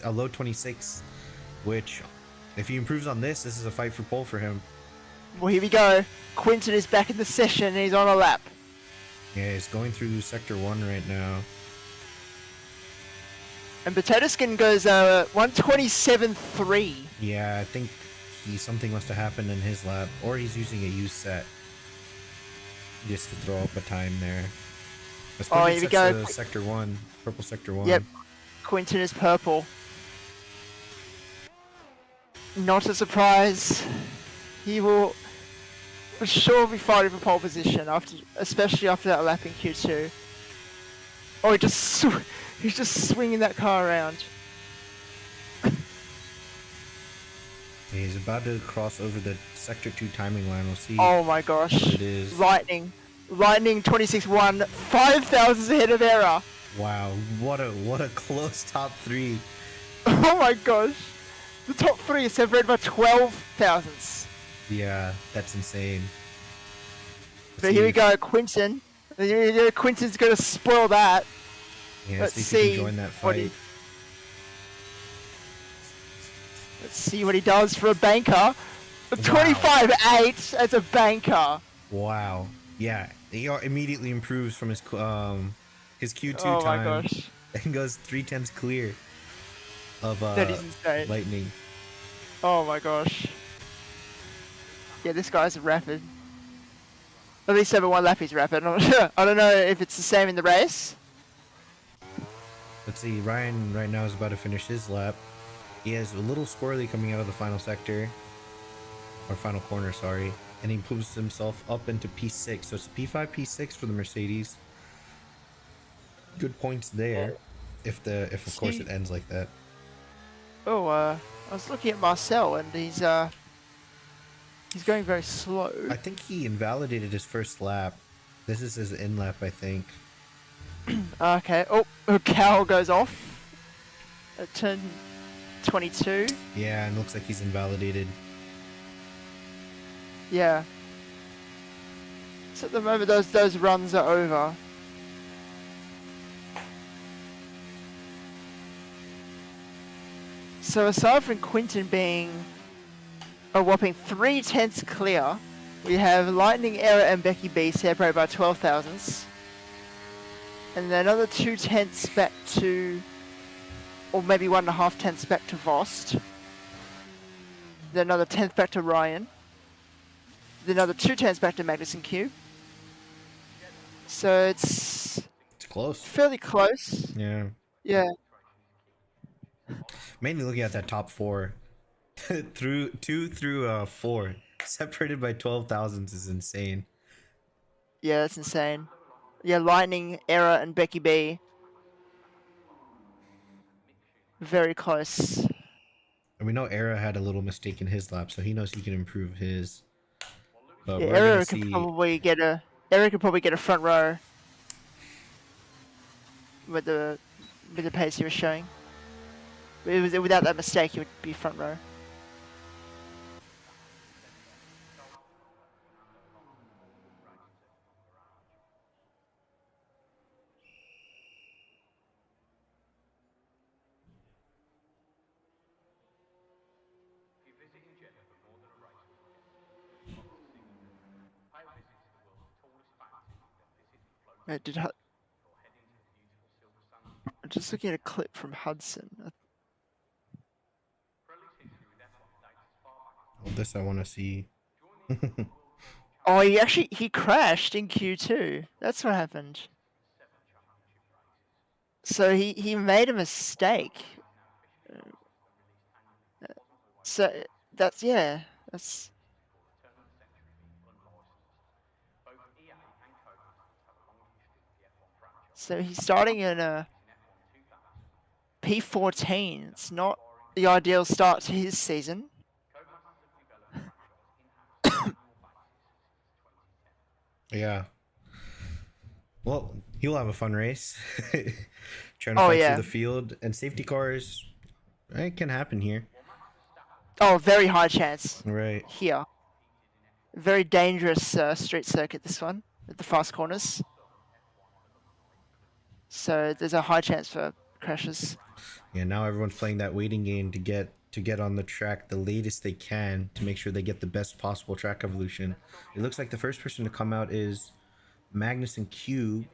low 26, which if he improves on this is a fight for pole for him. Well, here we go. Quinton is back in the session and he's on a lap. Yeah, he's going through sector 1 right now. And Potato Skin goes 1:27.3. Yeah, I think something must have happened in his lap, or he's using a used set just to throw up a time there. Oh, here we go. Sector 1, purple sector 1. Yep, Quinton is purple. Not a surprise. He will for sure be fighting for pole position especially after that lap in Q2. Oh, he's just swinging that car around. He's about to cross over the sector 2 timing line. We'll see. Oh my gosh! What it is. Lightning 26.1, 5,000 ahead of Era. Wow, what a close top 3. Oh my gosh, the top 3 is separated by 12 thousandths. Yeah, that's insane. So here we go, Quinton. Quinton's gonna spoil that. Yeah, let's see if he can join that fight. Let's see what he does for a banker. 25.8 as a banker. Wow. Yeah, he immediately improves from his Q2 time. Oh my gosh. And goes 3/10 clear of that is insane. Lightning. Oh my gosh. Yeah, this guy's rapid. At least over one lap he's rapid. I don't know if it's the same in the race. Let's see, Ryan right now is about to finish his lap. He has a little squirrely coming out of the final sector. Or final corner, sorry. And he moves himself up into P6. So it's P5, P6 for the Mercedes. Good points there. If of course it ends like that. Oh, I was looking at Marcel and he's going very slow. I think he invalidated his first lap. This is his in lap, I think. Okay. Oh, Cal goes off at turn 22. Yeah, and looks like he's invalidated. Yeah. So at the moment, those runs are over. So aside from Quinton being a whopping 3/10 clear, we have Lightning, Era, and Becky B separated by 12 thousandths. And then another 2/10 back to, or maybe 1.5 tenths back to Vost. Then another 10th back to Ryan. Then another 2/10 back to Magnuson Q. So it's close. Fairly close. Yeah. Yeah. Mainly looking at that top 4. through 4, separated by 12 thousandths is insane. Yeah, that's insane. Yeah, Lightning, Error, and Becky B. Very close. And we know Era had a little mistake in his lap, so he knows he can improve his. But Yeah, we're gonna Error could see. probably get a front row with the pace he was showing. Without that mistake, he would be front row. I'm just looking at a clip from Hudson. Well, this I want to see. Oh, he crashed in Q2. That's what happened. So he made a mistake. So that's. So he's starting in a P14. It's not the ideal start to his season. Yeah. Well, he'll have a fun race. Trying to fight through the field, and safety cars, it can happen here. Oh, very high chance. Right. Here. Very dangerous street circuit, this one, with the fast corners. So there's a high chance for crashes. Yeah, now everyone's playing that waiting game to get on the track the latest they can to make sure they get the best possible track evolution. It looks like the first person to come out is Magnussen Q,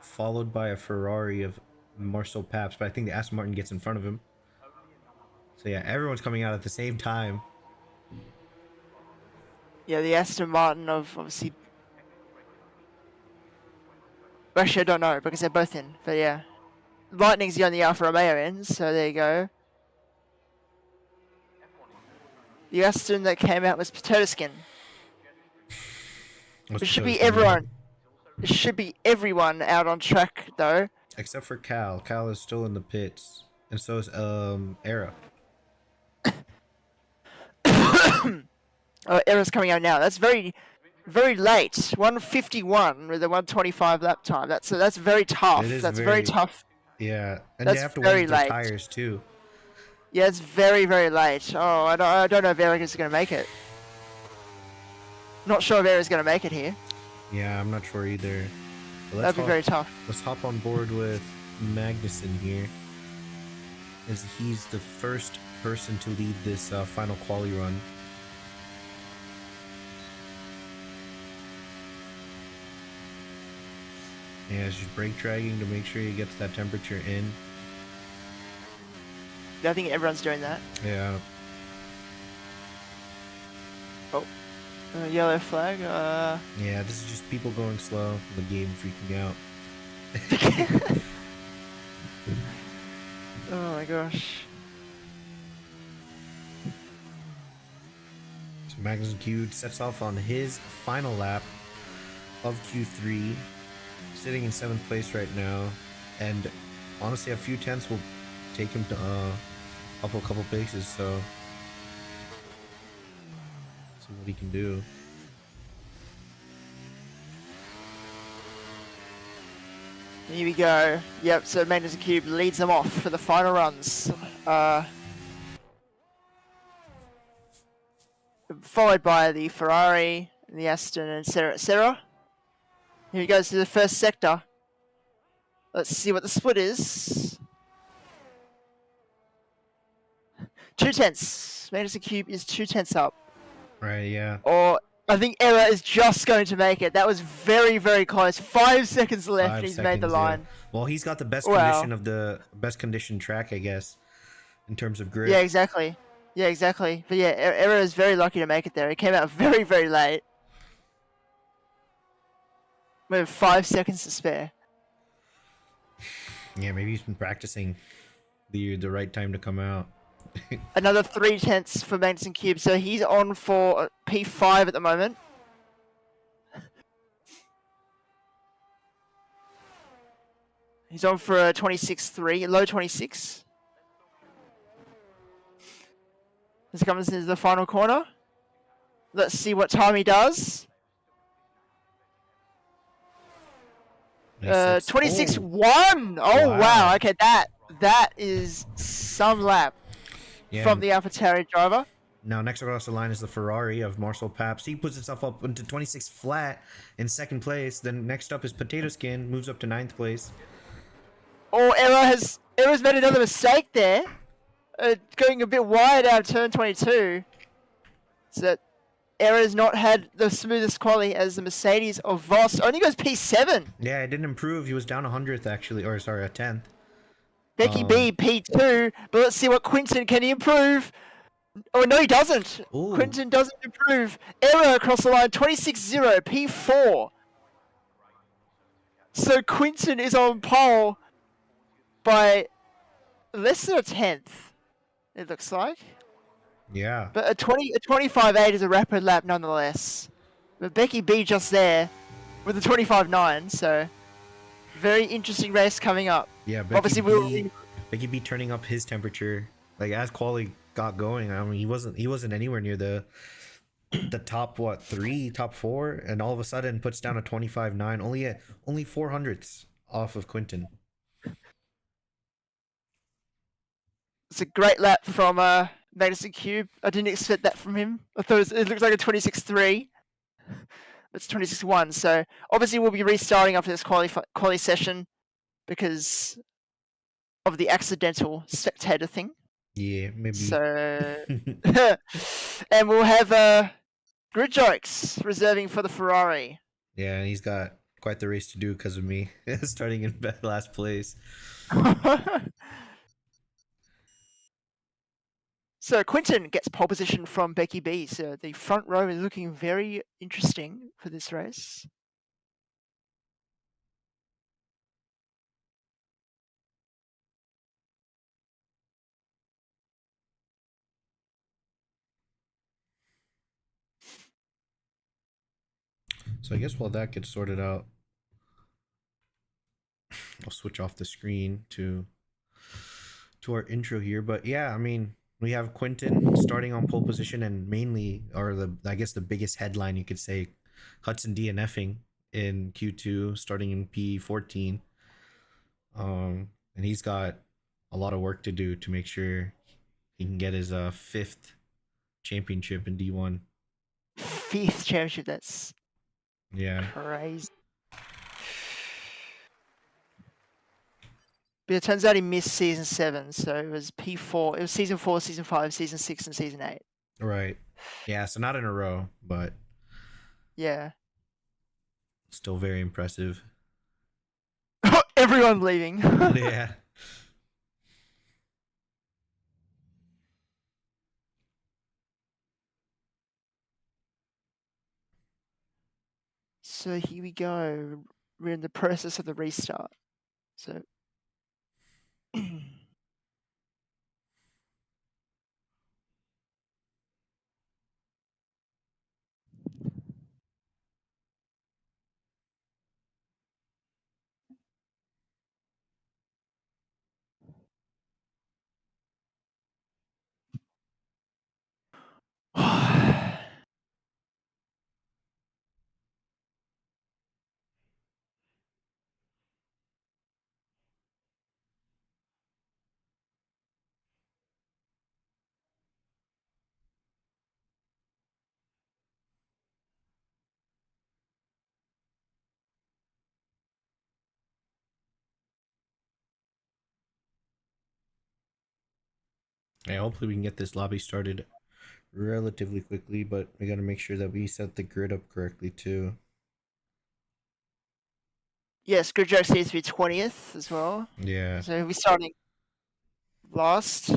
followed by a Ferrari of Marcel Paps, but I think the Aston Martin gets in front of him. So yeah, everyone's coming out at the same time. Yeah, the Aston Martin of obviously. Actually, I don't know because they're both in, but yeah. Lightning's the only Alfa Romeo in, so there you go. The Aston that came out was Potato Skin. It should be everyone. It should be everyone out on track though. Except for Cal. Cal is still in the pits, and so is Era. Oh, Era's coming out now. That's very, very late. 1:51 with a 1:25 lap time. That's very tough. That's very tough. Yeah, and that's they have to warm their tires too. Yeah, it's very, very late. Oh, I don't know if Erica's going to make it. Not sure if Erica's going to make it here. Yeah, I'm not sure either. That'd be very tough. Let's hop on board with Magnussen here, as he's the first person to lead this final quali run. Yeah, she's brake dragging to make sure he gets that temperature in. I think everyone's doing that. Yeah. Oh, yellow flag. Yeah, this is just people going slow. The game freaking out. Oh my gosh. So Magnussen Q sets off on his final lap of Q3, sitting in 7th place right now, and honestly a few tenths will take him to up a couple paces, so see what he can do. Here we go. Yep, so Magnussen Cube leads them off for the final runs. Followed by the Ferrari, the Aston, and Sarah. Here he goes to the first sector. Let's see what the split is. 2 tenths. Magnussen Cube is 2 tenths up. Right, yeah. Or I think Era is just going to make it. That was very, very close. 5 seconds left and he's made the line. Yeah. Well, he's got the best condition of the best conditioned track, I guess, in terms of grip. Yeah, exactly. Yeah, exactly. But yeah, Era is very lucky to make it there. He came out very, very late. We have 5 seconds to spare. Yeah, maybe he's been practicing the right time to come out. Another 3/10 for Magnuson Cube, so he's on for P5 at the moment. He's on for a 26.3, low 26. As he comes into the final corner. Let's see what time he does. 26.1. Oh wow. Okay, that is some lap from the AlphaTauri driver. Now, next across the line is the Ferrari of Marcel Paps. He puts himself up into 26 flat in second place. Then next up is Potato Skin, moves up to 9th place. Oh, Error's made another mistake there. Going a bit wide out of turn 22. So that Error's not had the smoothest quality as the Mercedes of Voss. Only goes P7. Yeah, it didn't improve. He was down 100th actually, or sorry, a 10th. Becky B, P2. But let's see what Quinton can he improve. Oh, no, he doesn't. Ooh. Quinton doesn't improve. Error across the line, 26.0, P4. So Quinton is on pole by less than a 10th, it looks like. Yeah. But a 25.8 is a rapid lap nonetheless. But Becky B just there with a 25.9, so very interesting race coming up. Yeah, Becky B turning up his temperature. Like as quali got going, I mean he wasn't anywhere near the top top 4, and all of a sudden puts down a 25.9, only 400ths off of Quinton. It's a great lap from Magnuson Cube. I didn't expect that from him. I thought it looks like a 26.3. It's 26.1. So obviously we'll be restarting after this quali session because of the accidental spectator thing. Yeah, maybe. So, and we'll have Grid Jokes reserving for the Ferrari. Yeah, and he's got quite the race to do because of me starting in last place. So Quinton gets pole position from Becky B. So the front row is looking very interesting for this race. So I guess while that gets sorted out, I'll switch off the screen to our intro here. But yeah, I mean, we have Quinton starting on pole position, and mainly, or I guess the biggest headline you could say, Hudson DNFing in Q2, starting in P14. And he's got a lot of work to do to make sure he can get his 5th championship in D1. 5th championship, that's crazy. But it turns out he missed season 7, so it was P4. It was season 4, season 5, season 6, and season 8. Right. Yeah, so not in a row, but yeah, still very impressive. Everyone leaving. Yeah. So here we go. We're in the process of the restart. So Yeah, hopefully we can get this lobby started relatively quickly, but we got to make sure that we set the grid up correctly too. yes, Grid Jokes needs to be 20th as well. Yeah. So we're starting last.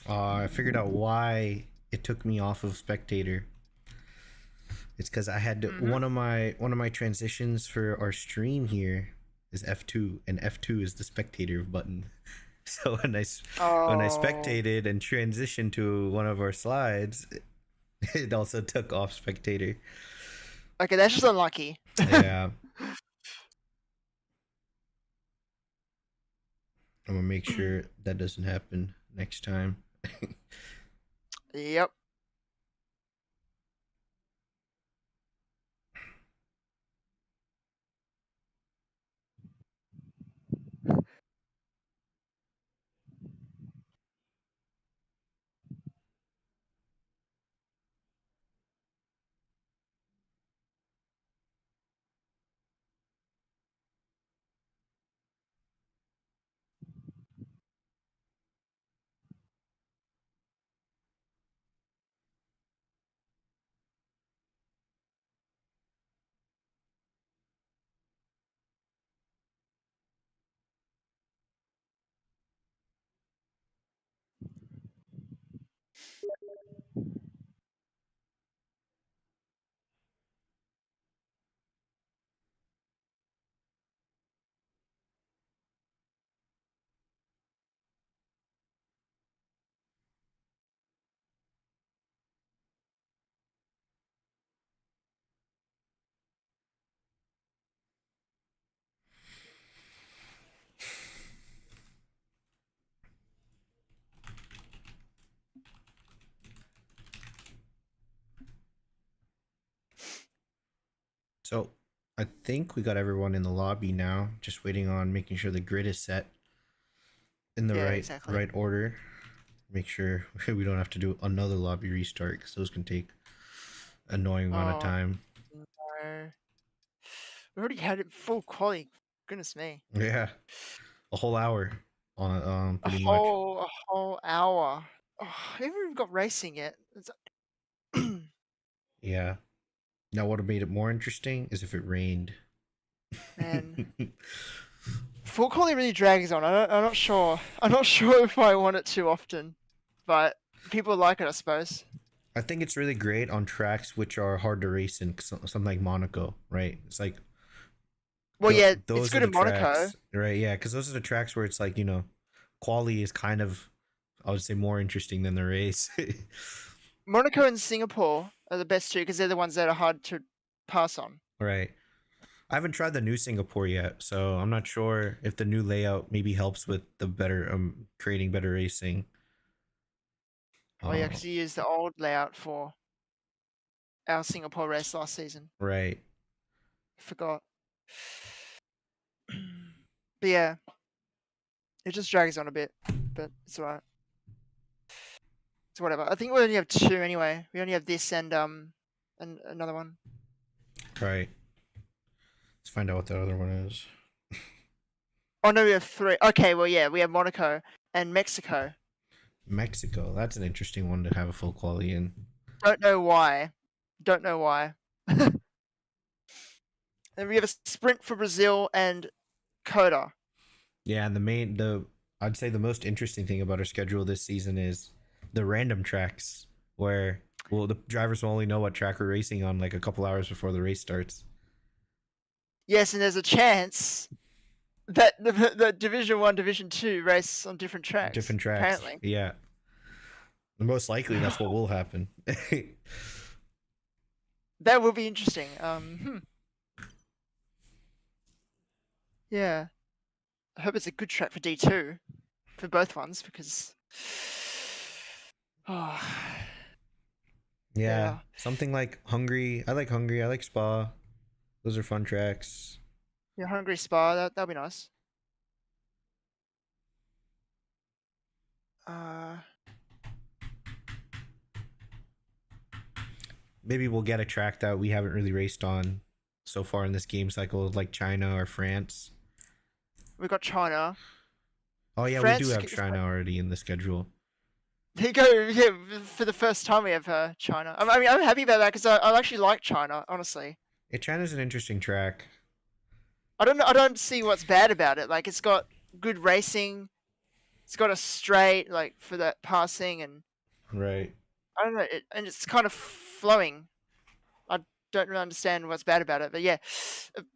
I figured out why it took me off of spectator. It's because I had to, one of my transitions for our stream here is F2, and F2 is the spectator button. So when I spectated and transitioned to one of our slides, it also took off spectator. Okay, that's just unlucky. Yeah. I'm gonna make sure that doesn't happen next time. Yep. So I think we got everyone in the lobby now. Just waiting on making sure the grid is set in the right order. Make sure we don't have to do another lobby restart because those can take annoying amount of time. No. We already had it full quality. Goodness me. Yeah, a whole hour on pretty much. A whole hour. Oh, I haven't even got racing yet. Yeah. Now, what would have made it more interesting is if it rained. Man, full quality really drags on. I'm not sure. I'm not sure if I want it too often, but people like it, I suppose. I think it's really great on tracks which are hard to race in, something like Monaco, right? It's like, well, yeah, it's good in Monaco, tracks, right? Yeah, because those are the tracks where it's like, you know, quali is kind of, I would say, more interesting than the race. Monaco and Singapore are the best two because they're the ones that are hard to pass on. Right. I haven't tried the new Singapore yet, so I'm not sure if the new layout maybe helps with the better creating better racing. Oh yeah, because you used the old layout for our Singapore race last season. Right. Forgot. But yeah, it just drags on a bit, but it's alright. It's whatever. I think we only have two anyway. We only have this and another one. Right. Let's find out what the other one is. Oh no, we have three. Okay, well yeah, we have Monaco and Mexico. Mexico. That's an interesting one to have a full quality in. Don't know why. Then we have a sprint for Brazil and Coda. Yeah, and I'd say the most interesting thing about our schedule this season is the random tracks where the drivers will only know what track we're racing on like a couple hours before the race starts. Yes, and there's a chance that the Division 1, Division 2 race on different tracks. Apparently. Yeah. Most likely that's what will happen. That will be interesting. Yeah. I hope it's a good track for D2 for both ones because yeah. Something like Hungary. I like Hungary. I like Spa. Those are fun tracks. Yeah, Hungary, Spa, that'll be nice. Maybe we'll get a track that we haven't really raced on so far in this game cycle, like China or France. We got China. Oh yeah, France, we do have China already in the schedule. There you go. Yeah, for the first time we have China. I mean, I'm happy about that because I actually like China, honestly. Yeah, China's an interesting track. I don't see what's bad about it. Like, it's got good racing. it's got a straight like for that passing, and Right. I don't know, and it's kind of flowing. I don't really understand what's bad about it, but yeah,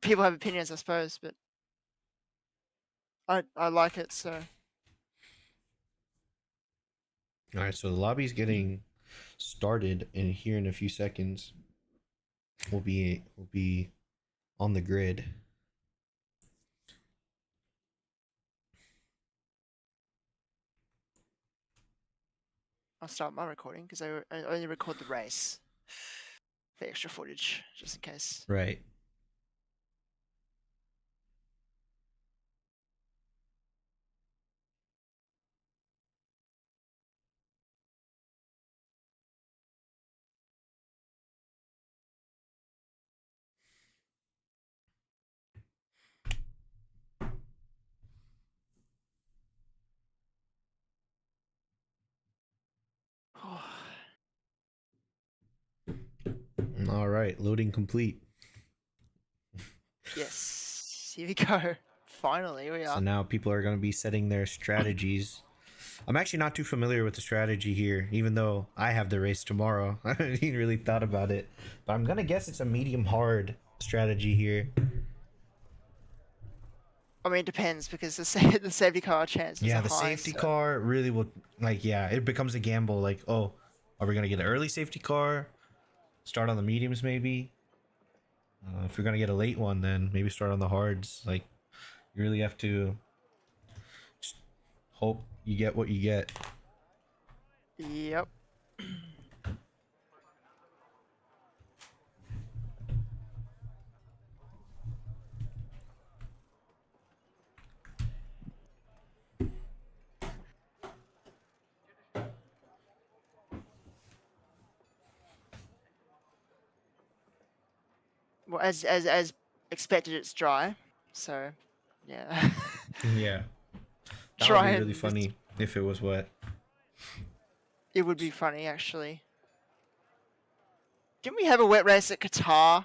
people have opinions, I suppose, but I like it. So All right, so the lobby's getting started in here in a few seconds. We'll be on the grid. I'll start my recording because I only record the race for extra footage, just in case. Right. All right, loading complete. Yes, here we go. Finally, we So are. now people are going to be setting their strategies. I'm actually not too familiar with the strategy here, even though I have the race tomorrow. I haven't even really thought about it, but I'm gonna guess it's a medium hard strategy here. I mean, it depends because the safety car chances Yeah, are the high. safety car really will, like, yeah, it becomes a gamble. Like, oh, are we gonna get an early safety car? Start on the mediums, maybe. If we're gonna get a late one, then maybe start on the hards. Like, you really have to just hope you get what you get. Yep. Well, as expected, it's dry, so yeah. Yeah, that would Try be and really funny if it was wet. It would be funny, actually. Didn't we have a wet race at Qatar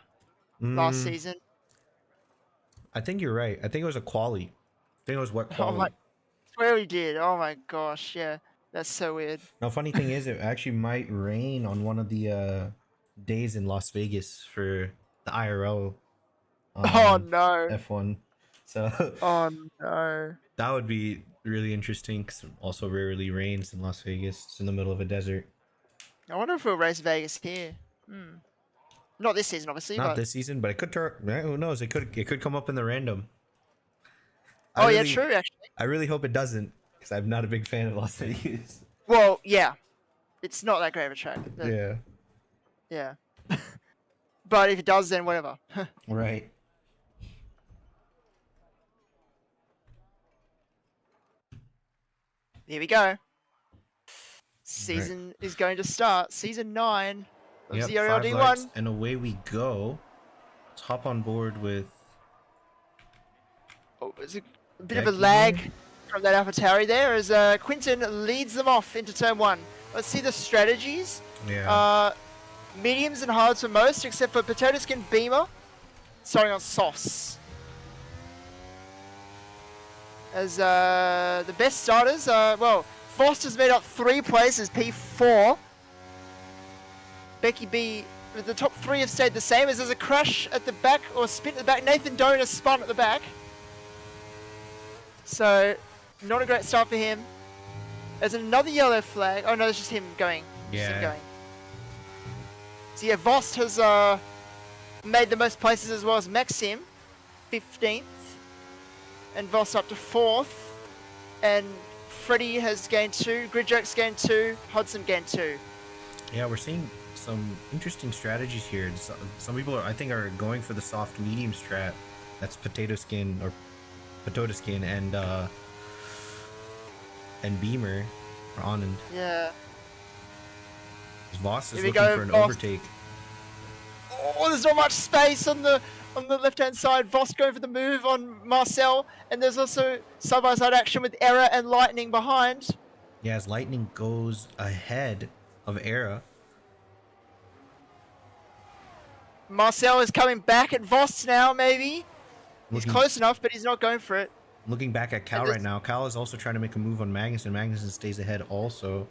last season? I think you're right. I think it was a quali. I think it was wet Oh quali. my, swear we did. Oh my gosh, yeah, that's so weird. Now, funny thing is, it actually might rain on one of the days in Las Vegas for the IRL. Oh no. F1. So Oh no. that would be really interesting because it also rarely rains in Las Vegas. It's in the middle of a desert. I wonder if we'll race Vegas here. Not this season, obviously. Not but... this season, but it could turn. Who knows? It could come up in the random. Oh yeah, true. Actually. I really hope it doesn't, because I'm not a big fan of Las Vegas. Well, yeah, it's not that great of a track. But... Yeah. Yeah. But if it does, then whatever. Right. Here we go. Season is going to start. Season 9 of Yep, ZRLD1. 5 lights, and away we go. Let's hop on board with... Oh, there's a bit of a lag from that AlphaTauri there as Quinton leads them off into turn 1. Let's see the strategies. Yeah. Mediums and hards for most, except for Potato Skin Beamer, starting on softs. As the best starters, well, Foster's made up 3 places, P4. Becky B, the top 3 have stayed the same as there's a crash at the back or spin at the back. Nathan Doan has spun at the back. So, not a great start for him. There's another yellow flag. Oh no, it's just him going. Yeah. Just him going. So yeah, Vost has made the most places as well as Maxim, 15th. And Vost up to 4th. And Freddie has gained 2, Gridjoke's gained 2, Hodson gained 2. Yeah, we're seeing some interesting strategies here. Some people, I think, are going for the soft medium strat. That's Potato Skin and Beamer or Anand. Yeah. Voss is looking for an overtake. Oh, there's not much space on the left-hand side. Voss going for the move on Marcel, and there's also side-by-side action with Era and Lightning behind. Yeah, as Lightning goes ahead of Era. Marcel is coming back at Voss now, maybe. He's close enough, but he's not going for it. Looking back at Cal right now, Cal is also trying to make a move on Magnussen. Magnussen stays ahead also.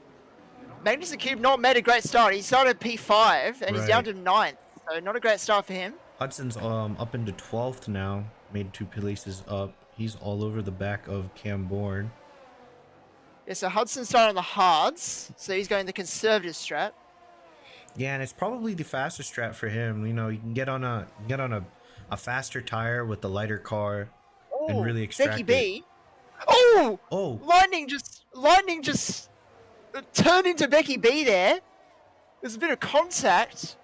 Magnussen Cube not made a great start. He started P5 and he's down Right. to 9th, so not a great start for him. Hudson's up into 12th now, made 2 places up. He's all over the back of Cam Bourne. Yeah, so Hudson started on the hards, so he's going the conservative strat. Yeah, and it's probably the fastest strat for him. You know, you can get on a faster tire with the lighter car and really extract Becky it. B. Oh! Oh! Lightning just turned into Becky B there. There's a bit of contact.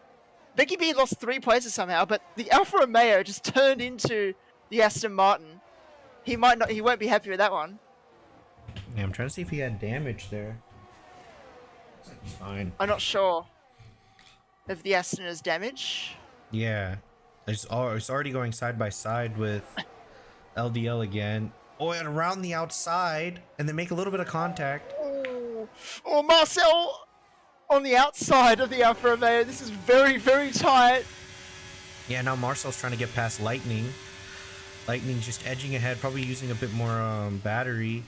Becky B lost 3 places somehow, but the Alfa Romeo just turned into the Aston Martin. He won't be happy with that one. Yeah, I'm trying to see if he had damage there. He's fine. I'm not sure if the Aston has damage. Yeah. It's already going side by side with LDL again. Oh, and around the outside, and then make a little bit of contact. Oh, Marcel on the outside of the Alfa Romeo. This is very, very tight. Yeah, now Marcel's trying to get past Lightning. Lightning's just edging ahead, probably using a bit more battery.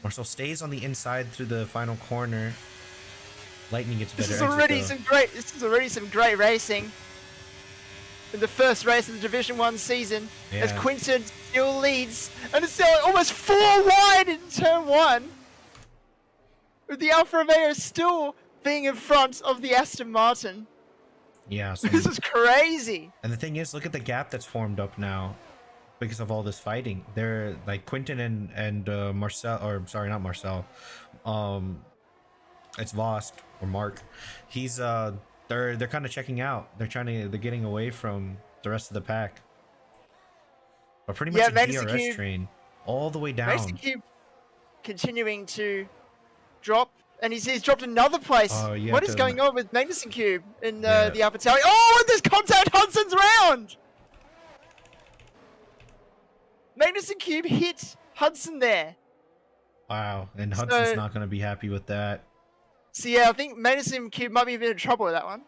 Marcel stays on the inside through the final corner. Lightning gets better. This is already some great racing. In the first race of the Division 1 season, as Quinton still leads, and it's still almost 4 wide in turn 1. With the Alfa Romeo still being in front of the Aston Martin. Yeah, so this is crazy. And the thing is, look at the gap that's formed up now because of all this fighting. They're like Quinton and Marcel, or sorry, not Marcel. It's Vost or Mark. He's they're kind of checking out. They're getting away from the rest of the pack. But pretty much a DRS train all the way down. Racing Cube continuing to drop, and he's dropped another place. Yeah, what is going on with Magnussen Cube in the Alpha Tauri? Oh, and there's contact Hudson's round! Magnussen Cube hit Hudson there. Wow, and Hudson's not going to be happy with that. So yeah, I think Magnussen Cube might be a bit of trouble with that one.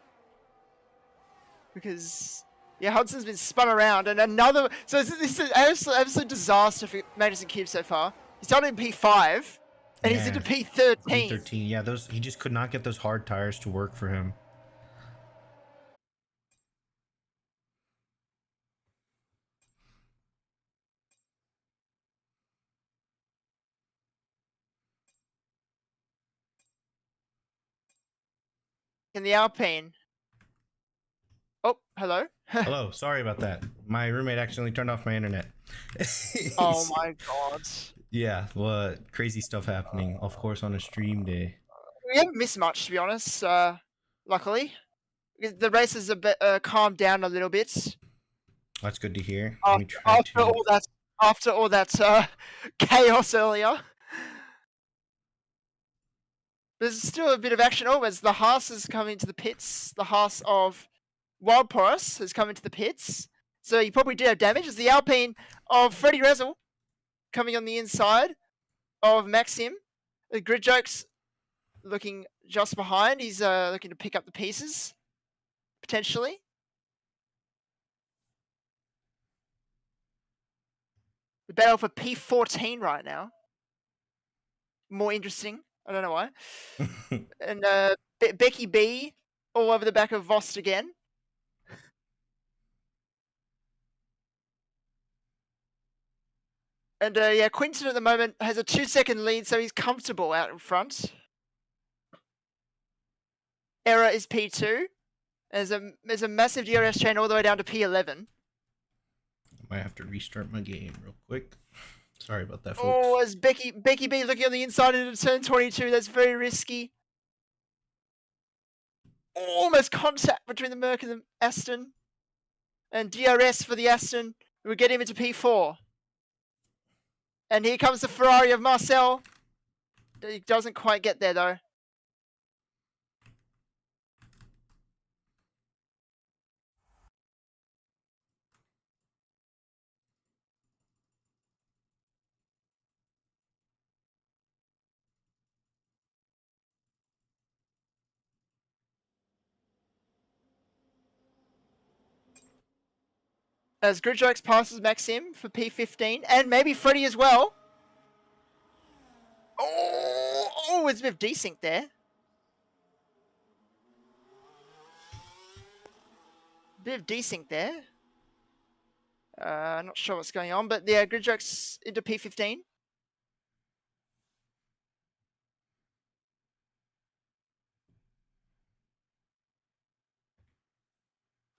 Because, yeah, Hudson's been spun around, and another... So this is an absolute disaster for Magnussen Cube so far. He started in P5, and he's into P13. P13, yeah, he just could not get those hard tires to work for him. In the Alpine. Oh, hello? Hello, sorry about that. My roommate accidentally turned off my internet. Oh my god. Yeah, what crazy stuff happening, of course, on a stream day. We haven't missed much, to be honest, luckily. The race has a bit calmed down a little bit. That's good to hear. After all that chaos earlier. There's still a bit of action. Oh, as the Haas has come into the pits. The Haas of Wild Porus has come into the pits. So he probably did have damage. It's the Alpine of Freddie Rezel coming on the inside of Maxim. The Grid Jokes looking just behind. He's looking to pick up the pieces, potentially. The battle for P14 right now. More interesting. I don't know why. And Becky B all over the back of Vost again. And yeah, Quinton at the moment has a 2-second lead, so he's comfortable out in front. Error is P2. There's a massive DRS chain all the way down to P11. I might have to restart my game real quick. Sorry about that, folks. Oh, as Becky B looking on the inside into turn 22. That's very risky. Almost contact between the Merc and the Aston. And DRS for the Aston. We'll get him into P4. And here comes the Ferrari of Marcel. He doesn't quite get there, though. As Gridjokes passes Maxim for P15, and maybe Freddy as well. Oh, it's a bit of desync there. Bit of desync there. Not sure what's going on, but yeah, Gridjokes into P15.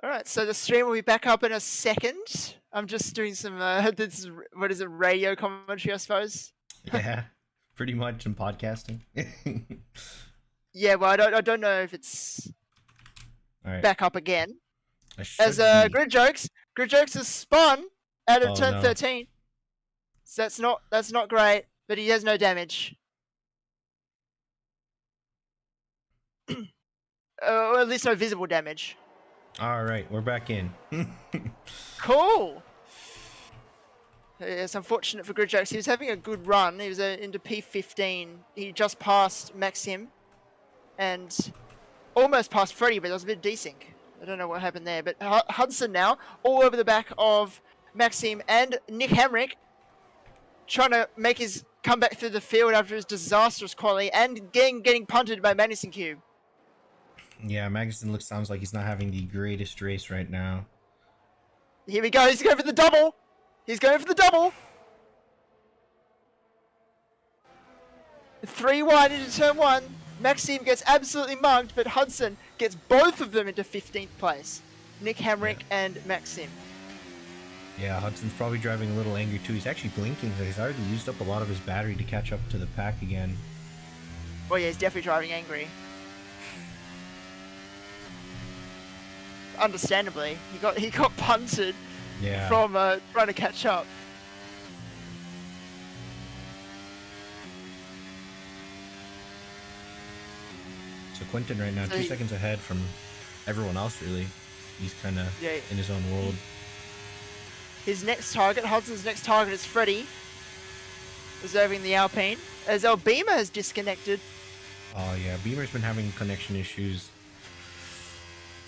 All right, so the stream will be back up in a second. I'm just doing some, this is, what is it, radio commentary, I suppose? Yeah, pretty much in podcasting. Yeah, well, I don't know if it's back up again. As Gridjokes is spun out of turn 13. So that's not great, but he has no damage. Or at least no visible damage. All right, we're back in. Cool. It's unfortunate for Gridjokes. He was having a good run. He was into P15. He just passed Maxim and almost past Freddy, but there was a bit of desync. I don't know what happened there. But Hudson now, all over the back of Maxim and Nick Hamrick, trying to make his comeback through the field after his disastrous quali and getting punted by Magnuson Cube. Yeah, Magnuson sounds like he's not having the greatest race right now. Here we go. He's going for the double. He's going for the double. 3 wide into turn 1. Maxime gets absolutely mugged, but Hudson gets both of them into 15th place. Nick Hamrick and Maxime. Yeah, Hudson's probably driving a little angry too. He's actually blinking, so he's already used up a lot of his battery to catch up to the pack again. Well, yeah, he's definitely driving angry. Understandably, he got punted from trying to catch up. So Quentin right now, 2 seconds ahead from everyone else, really. He's kind of in his own world. His next target, Hudson's next target is Freddy, reserving the Alpine, as our Beamer has disconnected. Oh yeah, Beamer's been having connection issues.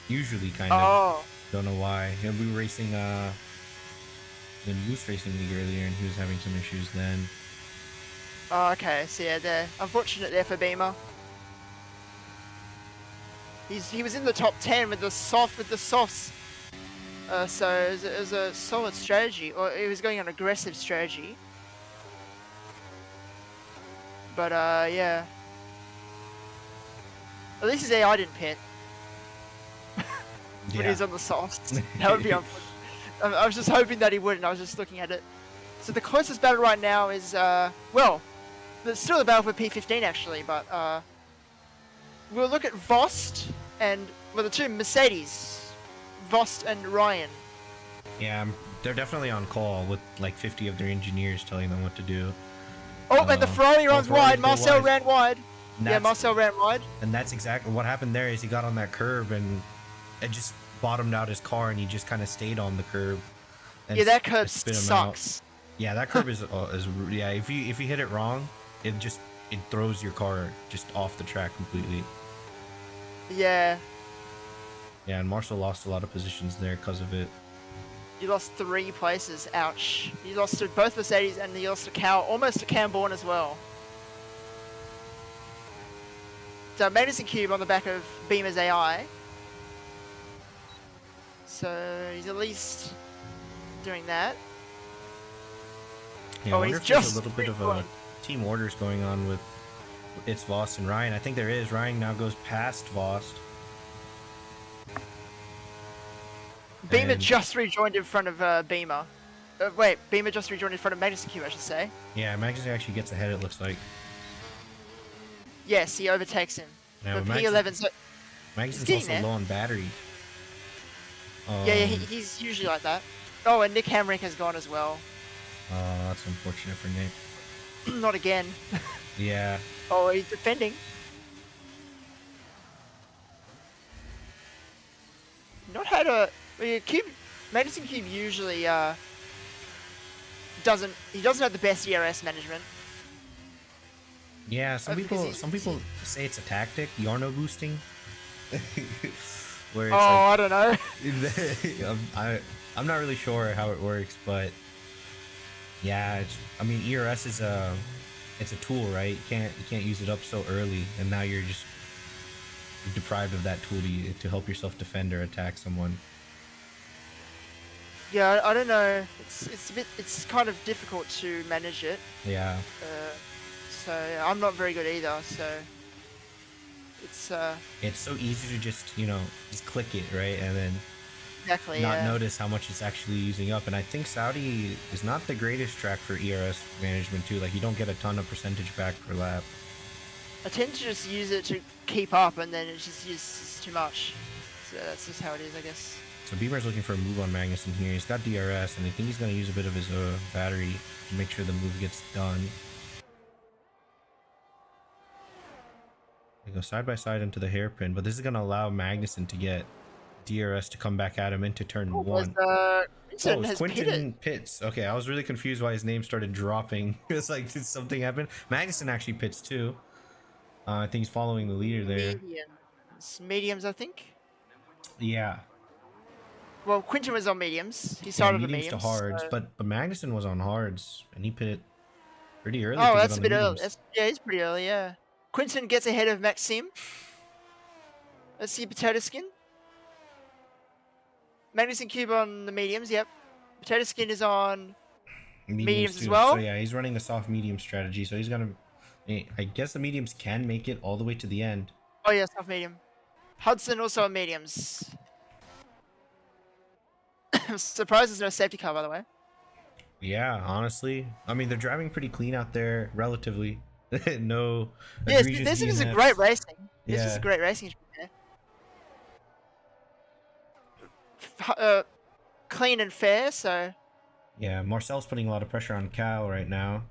Usually, kind of. Don't know why. We were racing the Moose Racing League earlier, and he was having some issues then. Oh, okay. So yeah, they're unfortunate there for Beamer. He was in the top 10 with the softs. So it was a solid strategy, or he was going on aggressive strategy. But yeah. At least his AI didn't pit. When he's on the softs. That would be unfortunate. I was just hoping that he wouldn't. I was just looking at it. So the closest battle right now is, well, there's still the battle for P15 actually, but we'll look at Vost and, well, the two Mercedes, Vost and Ryan. Yeah, they're definitely on call with like 50 of their engineers telling them what to do. Oh, and the Ferrari runs wide. Marcel ran wide. Yeah, Marcel ran wide. And that's exactly what happened there. Is he got on that curb and it just bottomed out his car, and he just kind of stayed on the curb. Yeah, that curb sucks. Yeah, that curb is yeah. If you hit it wrong, it throws your car just off the track completely. Yeah. Yeah, and Marcel lost a lot of positions there because of it. You lost 3 places. Ouch. You lost to both Mercedes, and you lost to almost to Camborne as well. So Magnuson Cube on the back of Beamer's AI. So he's at least doing that. Yeah, I wonder if there's a little bit of a team orders going on with it's Vost and Ryan. I think there is. Ryan now goes past Vost. Beamer just rejoined in front of Beamer. Wait, Beamer just rejoined in front of Magnuson Cube, I should say. Yeah, Magnuson actually gets ahead, it looks like. Yes, he overtakes him. Now, P11, so Magnuson's also low on battery. Yeah, he's usually like that. Oh, and Nick Hamrick has gone as well. Oh, that's unfortunate for Nick. Not again. Yeah. Oh, he's defending. Not had a Cube. Magnuson Cube usually doesn't have the best ERS management. Yeah, some people say it's a tactic, Yarno boosting. where it's Oh, I don't know. I'm not really sure how it works, but yeah, I mean, ERS is it's a tool, right? You can't use it up so early, and now you're just deprived of that tool to help yourself defend or attack someone. Yeah, I don't know. It's kind of difficult to manage it. Yeah. So I'm not very good either. So it's so easy to just just click it, right, and then exactly not notice how much it's actually using up. And I think Saudi is not the greatest track for ERS management too. Like, you don't get a ton of percentage back per lap. I tend to just use it to keep up, and then it just uses too much. So that's just how it is, I guess. So Beamer's looking for a move on Magnussen here. He's got DRS, and I think he's going to use a bit of his battery to make sure the move gets done. They go side by side into the hairpin, but this is going to allow Magnussen to get DRS to come back at him into turn 1. It's Quinton pits. Okay, I was really confused why his name started dropping. It was like, did something happen? Magnussen actually pits too. I think he's following the leader there. Mediums, I think. Yeah. Well, Quinton was on mediums. He started mediums mediums to hards, so... but Magnussen was on hards, and he pitted pretty early. Oh, that's a bit early. Yeah, he's pretty early. Yeah. Quinton gets ahead of Maxim. Let's see Potato Skin. Magnussen Cube on the mediums. Yep. Potato Skin is on mediums as well. So yeah, he's running a soft medium strategy. So he's gonna. I guess the mediums can make it all the way to the end. Oh yeah, soft medium. Hudson also on mediums. I'm surprised there's no safety car, by the way. Yeah, honestly. I mean, they're driving pretty clean out there, relatively. No. Yeah, this is a great racing. This is a great racing. Clean and fair, so. Yeah, Marcel's putting a lot of pressure on Cal right now.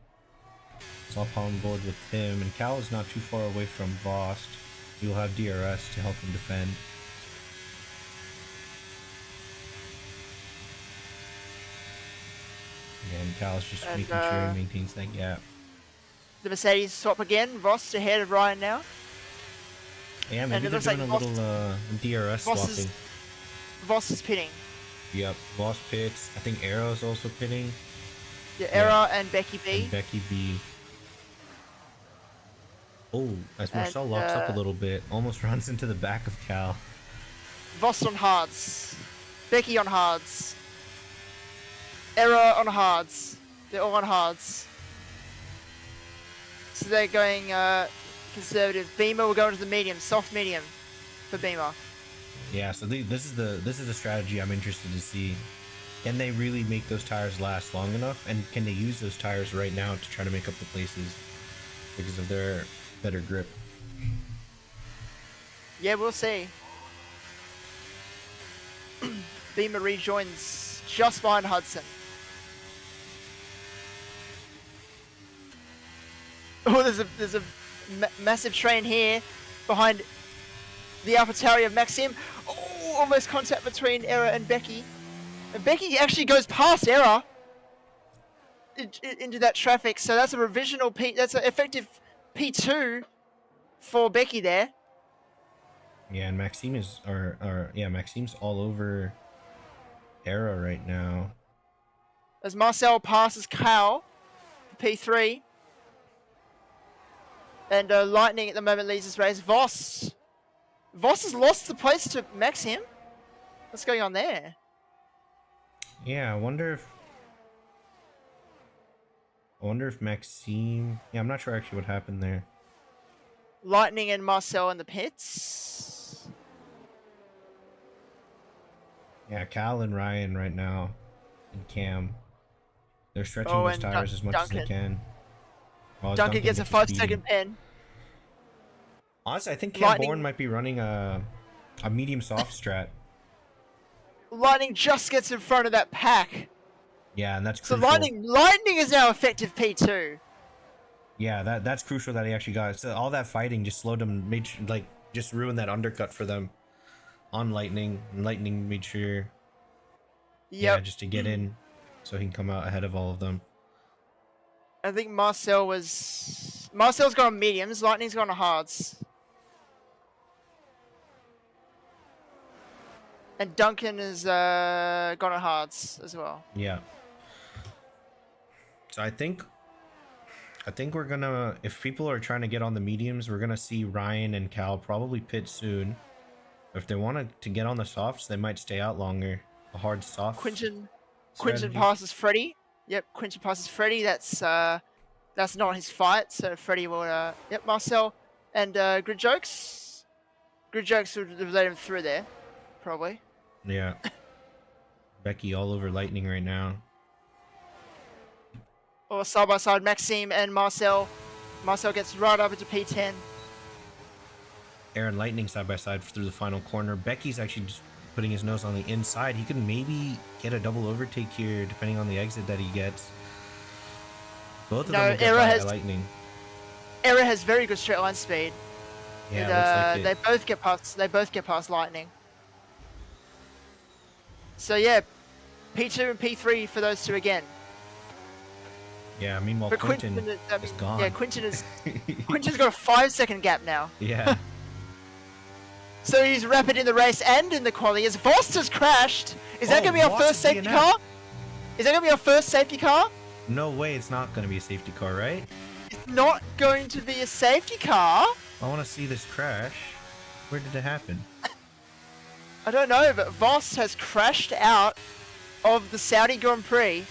So I'll on board with him, and Cal is not too far away from Vost. He'll have DRS to help him defend. And Cal's just making sure he maintains that gap. The Mercedes swap again. Vost ahead of Ryan now. Yeah, maybe they're doing a little DRS swapping. Vost is pitting. Yep, Vost pits. I think Arrow's also pitting. Yeah, Arrow and Becky B. And Becky B. Oh, as Marcel locks up a little bit, almost runs into the back of Cal. Vost on hards. Becky on hards. Error on hards. They're all on hards. So they're going conservative. Beamer will go into the medium, soft medium for Beamer. Yeah, so this is the strategy I'm interested to see. Can they really make those tires last long enough, and can they use those tires right now to try to make up the places because of their better grip? Yeah, we'll see. Beamer rejoins just behind Hudson. Oh, there's a massive train here behind the AlphaTauri of Maxim. Oh, almost contact between Era and Becky. And Becky actually goes past Era into that traffic. So that's a revisional P. That's an effective P2 for Becky there. Yeah, and Maxime is Maxime's all over Era right now. As Marcel passes Cal for P3. And Lightning at the moment leads this race. Voss has lost the place to Maxim. What's going on there? Yeah, I wonder if Maxime... Yeah, I'm not sure actually what happened there. Lightning and Marcel in the pits. Yeah, Cal and Ryan right now. And Cam. They're stretching those tires as much as they can. Duncan gets a 5-second pen. Honestly, I think Cam Bourne might be running a medium soft strat. Lightning just gets in front of that pack. Yeah, and that's crucial. So Lightning is now effective P2. Yeah, that's crucial that he actually got it. So all that fighting just slowed him, just ruined that undercut for them on Lightning. And Lightning made sure, yeah, just to get in so he can come out ahead of all of them. I think Marcel's gone on mediums, Lightning's gone on hards. And Duncan has gone on hards as well. Yeah. So I think we're gonna, if people are trying to get on the mediums, we're gonna see Ryan and Cal probably pit soon. If they want to get on the softs, they might stay out longer. A hard soft. Quinton strategy. passes Freddy. Yep, Quinton passes Freddy. That's not his fight, so Freddy will. Yep, Marcel and Grid Jokes. Grid Jokes would have let him through there, probably. Yeah. Becky all over Lightning right now. Or side by side, Maxime and Marcel. Marcel gets right up into P10. Aaron Lightning side by side through the final corner. Becky's actually just putting his nose on the inside. He could maybe get a double overtake here, depending on the exit that he gets. Both of them will get by Lightning. Era has very good straight line speed. Yeah, and, they both get past Lightning. So yeah, P2 and P3 for those two again. Yeah, meanwhile Quinton is gone. Yeah, Quinton's got a 5-second gap now. Yeah. So he's rapid in the race and in the quali. As Voss has crashed. Is that going to be our first safety car? Is that going to be our first safety car? No way, it's not going to be a safety car, right? It's not going to be a safety car. I want to see this crash. Where did it happen? I don't know, but Voss has crashed out of the Saudi Grand Prix.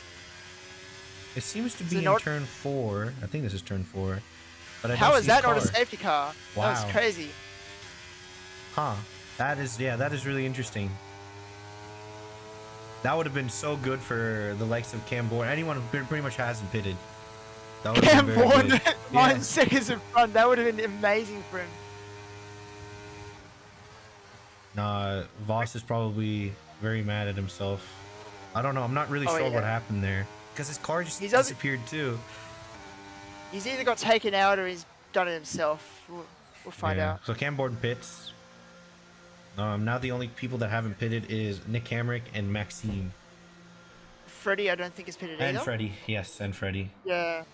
It seems to be in turn 4. I think this is turn 4. But how is that not a safety car? Wow. That was crazy. Huh. That is really interesting. That would have been so good for the likes of Cam Bourne. Anyone who pretty much hasn't pitted. That would have been very Cam good. Bourne 9 seconds in front. That would have been amazing for him. Nah, Voss is probably very mad at himself. I don't know. I'm not really sure what happened there. Because his car just disappeared too. He's either got taken out or he's done it himself. We'll find out. So Cam Bourne pits. Now the only people that haven't pitted is Nick Hamrick and Maxime. Freddy, I don't think is pitted either. And Freddy, yes, and Freddy. Yeah.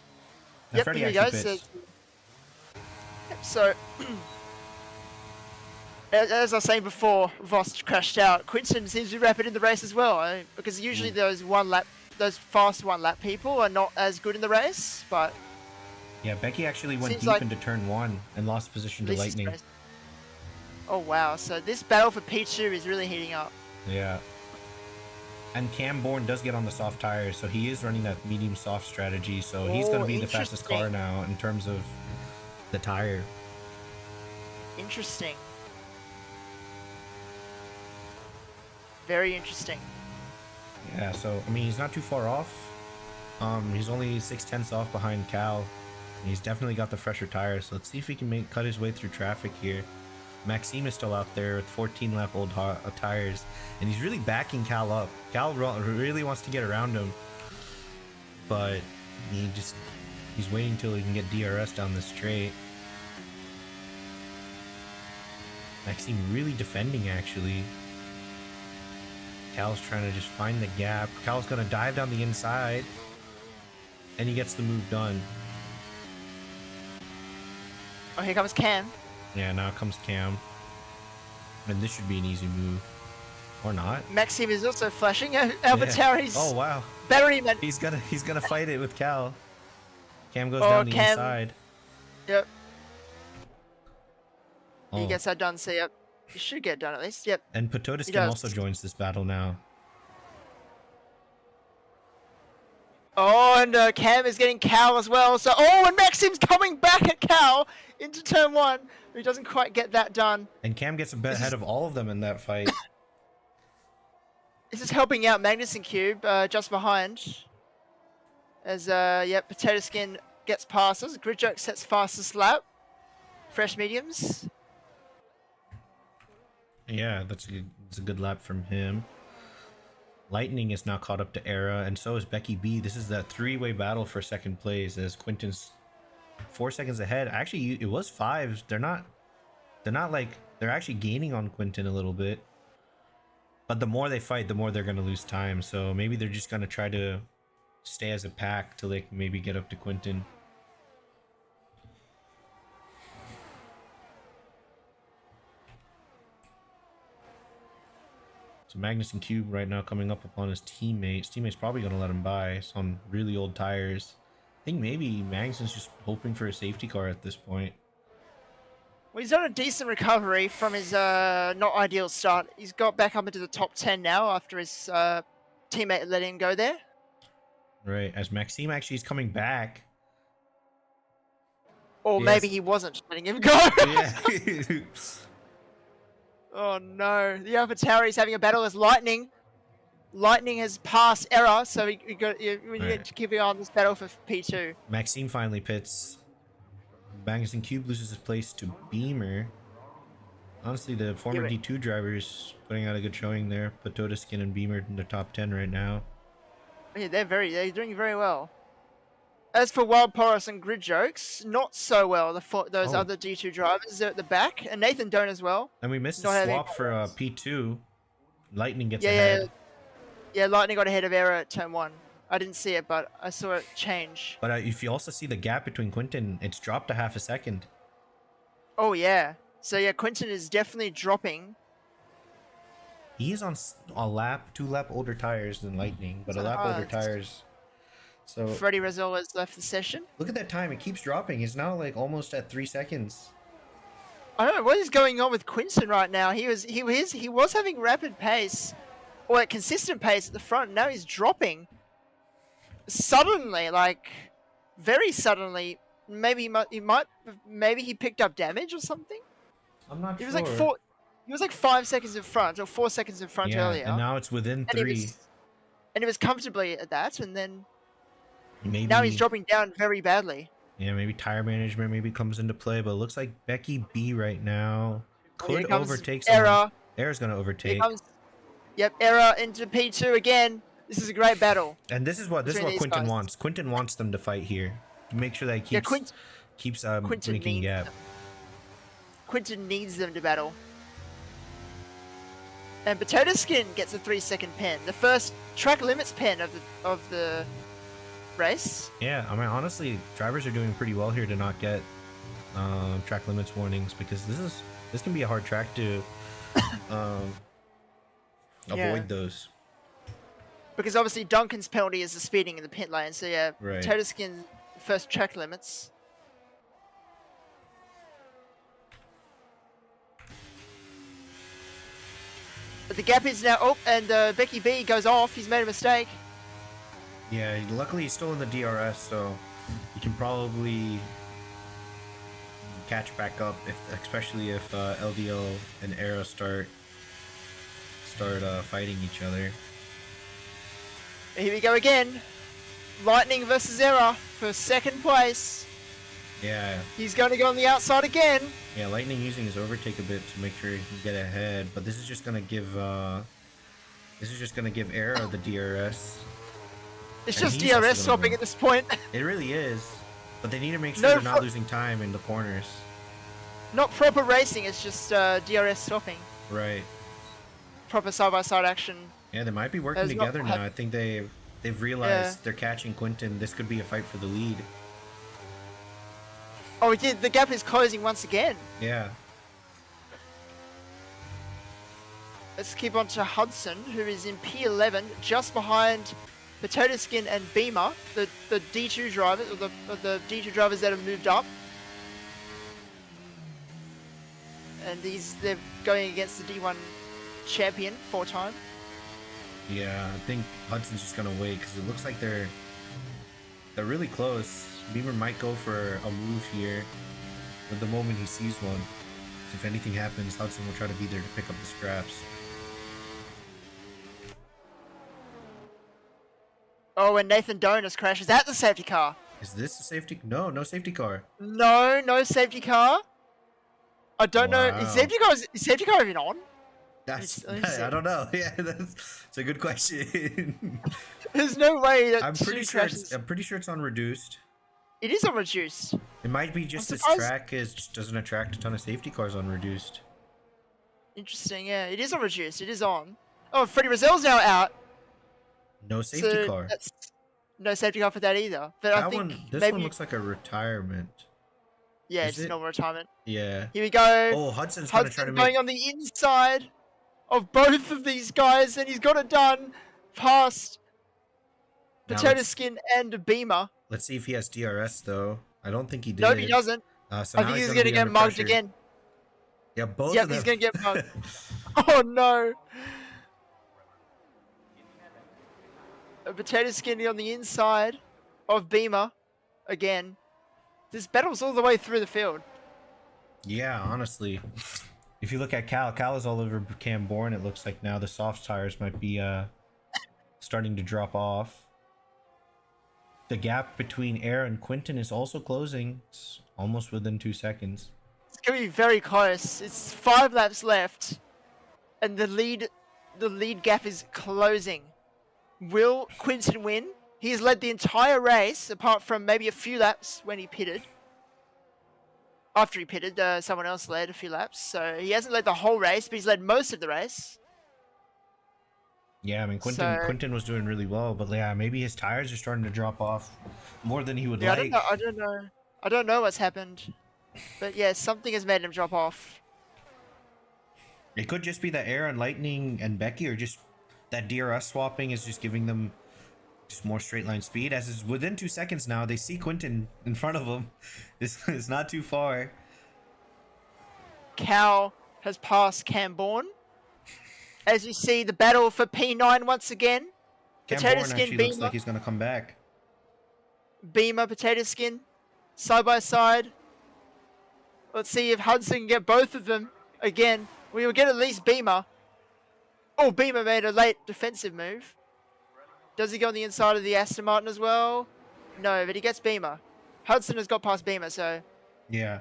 And Freddy here he actually goes. pits. So, as I was saying before, Voss crashed out. Quinton seems to be rapid in the race as well, because usually those fast one lap people are not as good in the race, but yeah, Becky actually went deep into turn 1 and lost position to Lightning. Oh wow, so this battle for P2 is really heating up. Yeah. And Cam Bourne does get on the soft tires, so he is running that medium soft strategy, so he's going to be the fastest car now in terms of the tire. Interesting. Very interesting. Yeah, so I mean he's not too far off. He's only 6/10 off behind Cal. And he's definitely got the fresher tires. So let's see if he can cut his way through traffic here. Maxime is still out there with 14 lap old tires, and he's really backing Cal up. Cal really wants to get around him, but he's waiting till he can get DRS down the straight. Maxime really defending actually. Cal's trying to just find the gap. Cal's gonna dive down the inside, and he gets the move done. Oh, here comes Cam. Yeah, now comes Cam. And this should be an easy move. Or not. Maxime is also flashing. AlphaTauri's Oh wow. battery man. He's gonna fight it with Cal. Cam goes down the inside. Yep. Oh. He gets that done, so yep. You should get done at least. Yep. And Potodiskin also joins this battle now. Oh, and Cam is getting Cal as well. So, and Maxime's coming back at Cal into turn 1. He doesn't quite get that done. And Cam gets a bit ahead of all of them in that fight. This is helping out Magnus and Cube just behind. As, Potato Skin gets past us. Grid Joke sets fastest lap. Fresh mediums. Yeah, that's a good lap from him. Lightning is now caught up to Era, and so is Becky B. This is that 3-way battle for second place as Quinton's 4 seconds ahead. Actually, it was 5. They're actually gaining on Quinton a little bit. But the more they fight, the more they're going to lose time. So maybe they're just going to try to stay as a pack till they can maybe get up to Quinton. So Magnus and Cube right now coming up upon his teammates. Teammate's probably going to let him by. It's on really old tires. I think maybe Magnus's just hoping for a safety car at this point. Well, he's done a decent recovery from his not ideal start. He's got back up into the top 10 now after his teammate let him go there. Right, as Maxime actually is coming back. Or Yes. maybe he wasn't letting him go. Yeah. Oh no, the AlphaTauri is having a battle as Lightning. Lightning has passed Error, so we need to keep an eye on this battle for P2. Maxime finally pits. Magnus and Cube loses his place to Beamer. Honestly, the former D2 drivers putting out a good showing there. Patodiskin and Beamer in the top 10 right now. Yeah, they're doing very well. As for Wild Porus and Grid Jokes, not so well. Those other D2 drivers are at the back, and Nathan Doan as well. And we missed a swap for P2. Lightning gets ahead. Yeah, Lightning got ahead of Error at turn 1. I didn't see it, but I saw it change. But if you also see the gap between Quinton, it's dropped a half a second. Oh yeah. So yeah, Quinton is definitely dropping. He is on a 2 lap older tires than Lightning, but a lap older tires. So Freddie Rizzo has left the session. Look at that time; it keeps dropping. He's now like almost at 3 seconds. I don't know what is going on with Quinton right now. He was having rapid pace, or like consistent pace at the front. Now he's dropping suddenly, like very suddenly. Maybe he picked up damage or something. I'm not sure. He was like 5 seconds in front, or 4 seconds in front earlier. And now it's within 3. And it was comfortably at that, and then maybe now he's dropping down very badly. Yeah, maybe tire management maybe comes into play, but it looks like Becky B right now could overtake someone. Error. Error's gonna overtake. Error into P2 again. This is a great battle. And this is what Quinton wants. Quinton wants them to fight here. Make sure that he keeps making gap. Quinton needs them to battle. And Patodiskin gets a 3-second pen, the first track limits pen of the race. Yeah, I mean honestly, drivers are doing pretty well here to not get track limits warnings, because this can be a hard track to avoid those. Because obviously Duncan's penalty is the speeding in the pit lane, so yeah, right. Patodiskin first track limits. But the gap is now... Oh, and Becky B goes off. He's made a mistake. Yeah, luckily he's still in the DRS, so he can probably catch back up, especially if LDL and Arrow start fighting each other. Here we go again. Lightning versus Error for second place. Yeah. He's going to go on the outside again. Yeah, Lightning using his overtake a bit to make sure he can get ahead, but this is just gonna give Arrow the DRS. It's just DRS swapping at this point. It really is, but they need to make sure they're not losing time in the corners. Not proper racing. It's just DRS swapping. Right. Proper side-by-side action. Yeah, they might be working together now. I think they've realized they're catching Quinton. This could be a fight for the lead. Oh, we did. The gap is closing once again. Yeah. Let's keep on to Hudson, who is in P11, just behind Patodiskin and Beamer, the D2 drivers, or the D2 drivers that have moved up. And they're going against the D1 champion 4-time. Yeah, I think Hudson's just gonna wait because it looks like they're really close. Beamer might go for a move here, but the moment he sees one, if anything happens, Hudson will try to be there to pick up the scraps. Oh, and Nathan Donis crashes at the safety car. Is this a safety? No, no safety car. No safety car. I don't know. Is safety car even on? I don't know. Yeah, it's a good question. There's no way that I'm pretty sure it's on reduced. It is on reduced. It might be just this track doesn't attract a ton of safety cars on reduced. Interesting, yeah. It is on reduced. It is on. Oh, Freddie Rizzo's now out. No safety car. No safety car for that either. But this one looks like a retirement. Yeah, it's a normal retirement. Yeah. Here we go. Oh, Hudson's gonna try to going on the inside. of both of these guys, and he's got it done past Now Potato let's- Skin and Beamer. Let's see if he has DRS though. I don't think he did. Nope, he doesn't. So I now think he's gonna going to be get under mugged pressure. again. Yeah, both Yep, of them. he's going to get mugged. Oh no! A Potato Skin on the inside of Beamer again. This battle's all the way through the field. Yeah, honestly. If you look at Cal is all over Camborne. It looks like now the soft tires might be starting to drop off. The gap between Air and Quinton is also closing. It's almost within 2 seconds. It's going to be very close. It's 5 laps left, and the lead gap is closing. Will Quinton win? He's led the entire race, apart from maybe a few laps when he pitted. After he pitted, someone else led a few laps, so he hasn't led the whole race, but he's led most of the race. Yeah, I mean Quinton was doing really well, but yeah, maybe his tires are starting to drop off more than he would like. I don't know what's happened, but yeah, something has made him drop off. It could just be that Air and Lightning and Becky are just that DRS swapping is just giving them just more straight line speed. As is within 2 seconds now, they see Quinton in front of them. It's not too far. Cal has passed Camborne. As you see, the battle for P9 once again. Potato Camborne Skin, actually looks Beamer. like he's gonna come back. Beamer, Potato Skin, side by side. Let's see if Hudson can get both of them again. We will get at least Beamer. Oh, Beamer made a late defensive move. Does he go on the inside of the Aston Martin as well? No, but he gets Beamer. Hudson has got past Beamer, so... Yeah,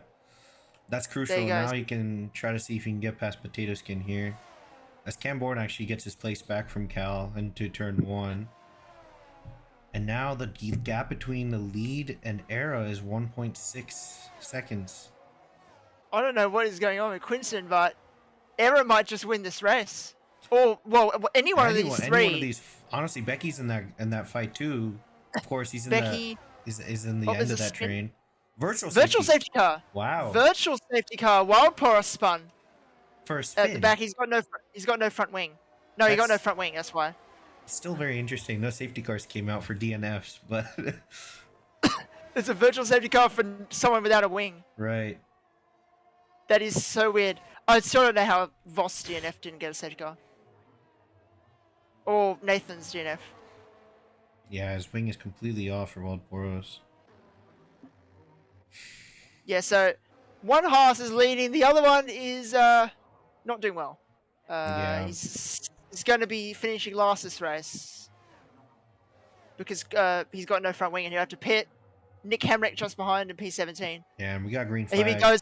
that's crucial. There you go. Now he can try to see if he can get past Potato Skin here. As Camborne actually gets his place back from Cal into turn 1. And now the gap between the lead and Era is 1.6 seconds. I don't know what is going on with Quinton, but Era might just win this race. Or, well, any one of these three. Any one of these. Honestly, Becky's in that fight too. Of course, he's in Becky is in the Oh, end is of it that spin? train. Virtual safety car. Wow. Virtual safety car. Wild Porous spun For a spin. at the back. He's got no front wing. No, he got no front wing. That's why. Still very interesting. No safety cars came out for DNFs, but It's a virtual safety car for someone without a wing. right. That is so weird. I still don't know how Voss DNF didn't get a safety car. Or Nathan's DNF. Yeah, his wing is completely off for Wild Poros. Yeah, so one Haas is leading, the other one is not doing well. Yeah. He's going to be finishing last this race because he's got no front wing and he'll have to pit. Nick Hamrick just behind in P17. Yeah, and we got green And flag. here he goes.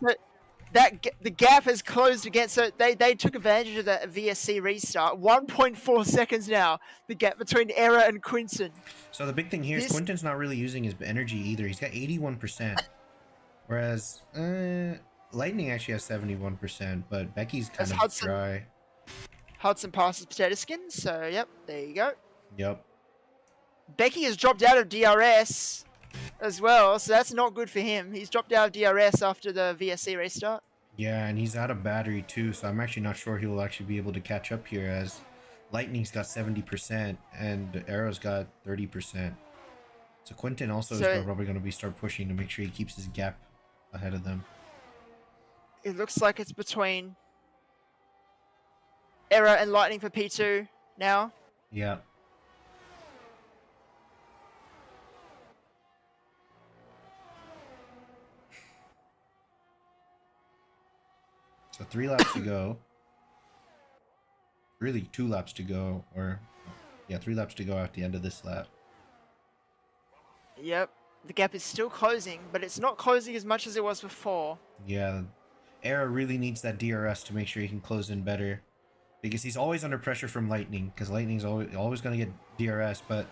The gap has closed again, so they took advantage of that VSC restart. 1.4 seconds now, the gap between Era and Quinton. So the big thing here is Quinton's not really using his energy either. He's got 81%. Whereas Lightning actually has 71%, but Becky's kind of Hudson. dry. Hudson passes Potato Skin, so yep, there you go. Yep. Becky has dropped out of DRS as well, so that's not good for him. He's dropped out of DRS after the VSC restart. Yeah, and he's out of battery too, so I'm actually not sure he will actually be able to catch up here as Lightning's got 70% and Arrow's got 30%. So Quinton also is probably going to start pushing to make sure he keeps his gap ahead of them. It looks like it's between Era and Lightning for P2 now. Yeah. So 3 laps to go. Really 2 laps to go, or yeah, 3 laps to go at the end of this lap. Yep. The gap is still closing, but it's not closing as much as it was before. Yeah, Era really needs that DRS to make sure he can close in better. Because he's always under pressure from Lightning, because Lightning's always going to get DRS, but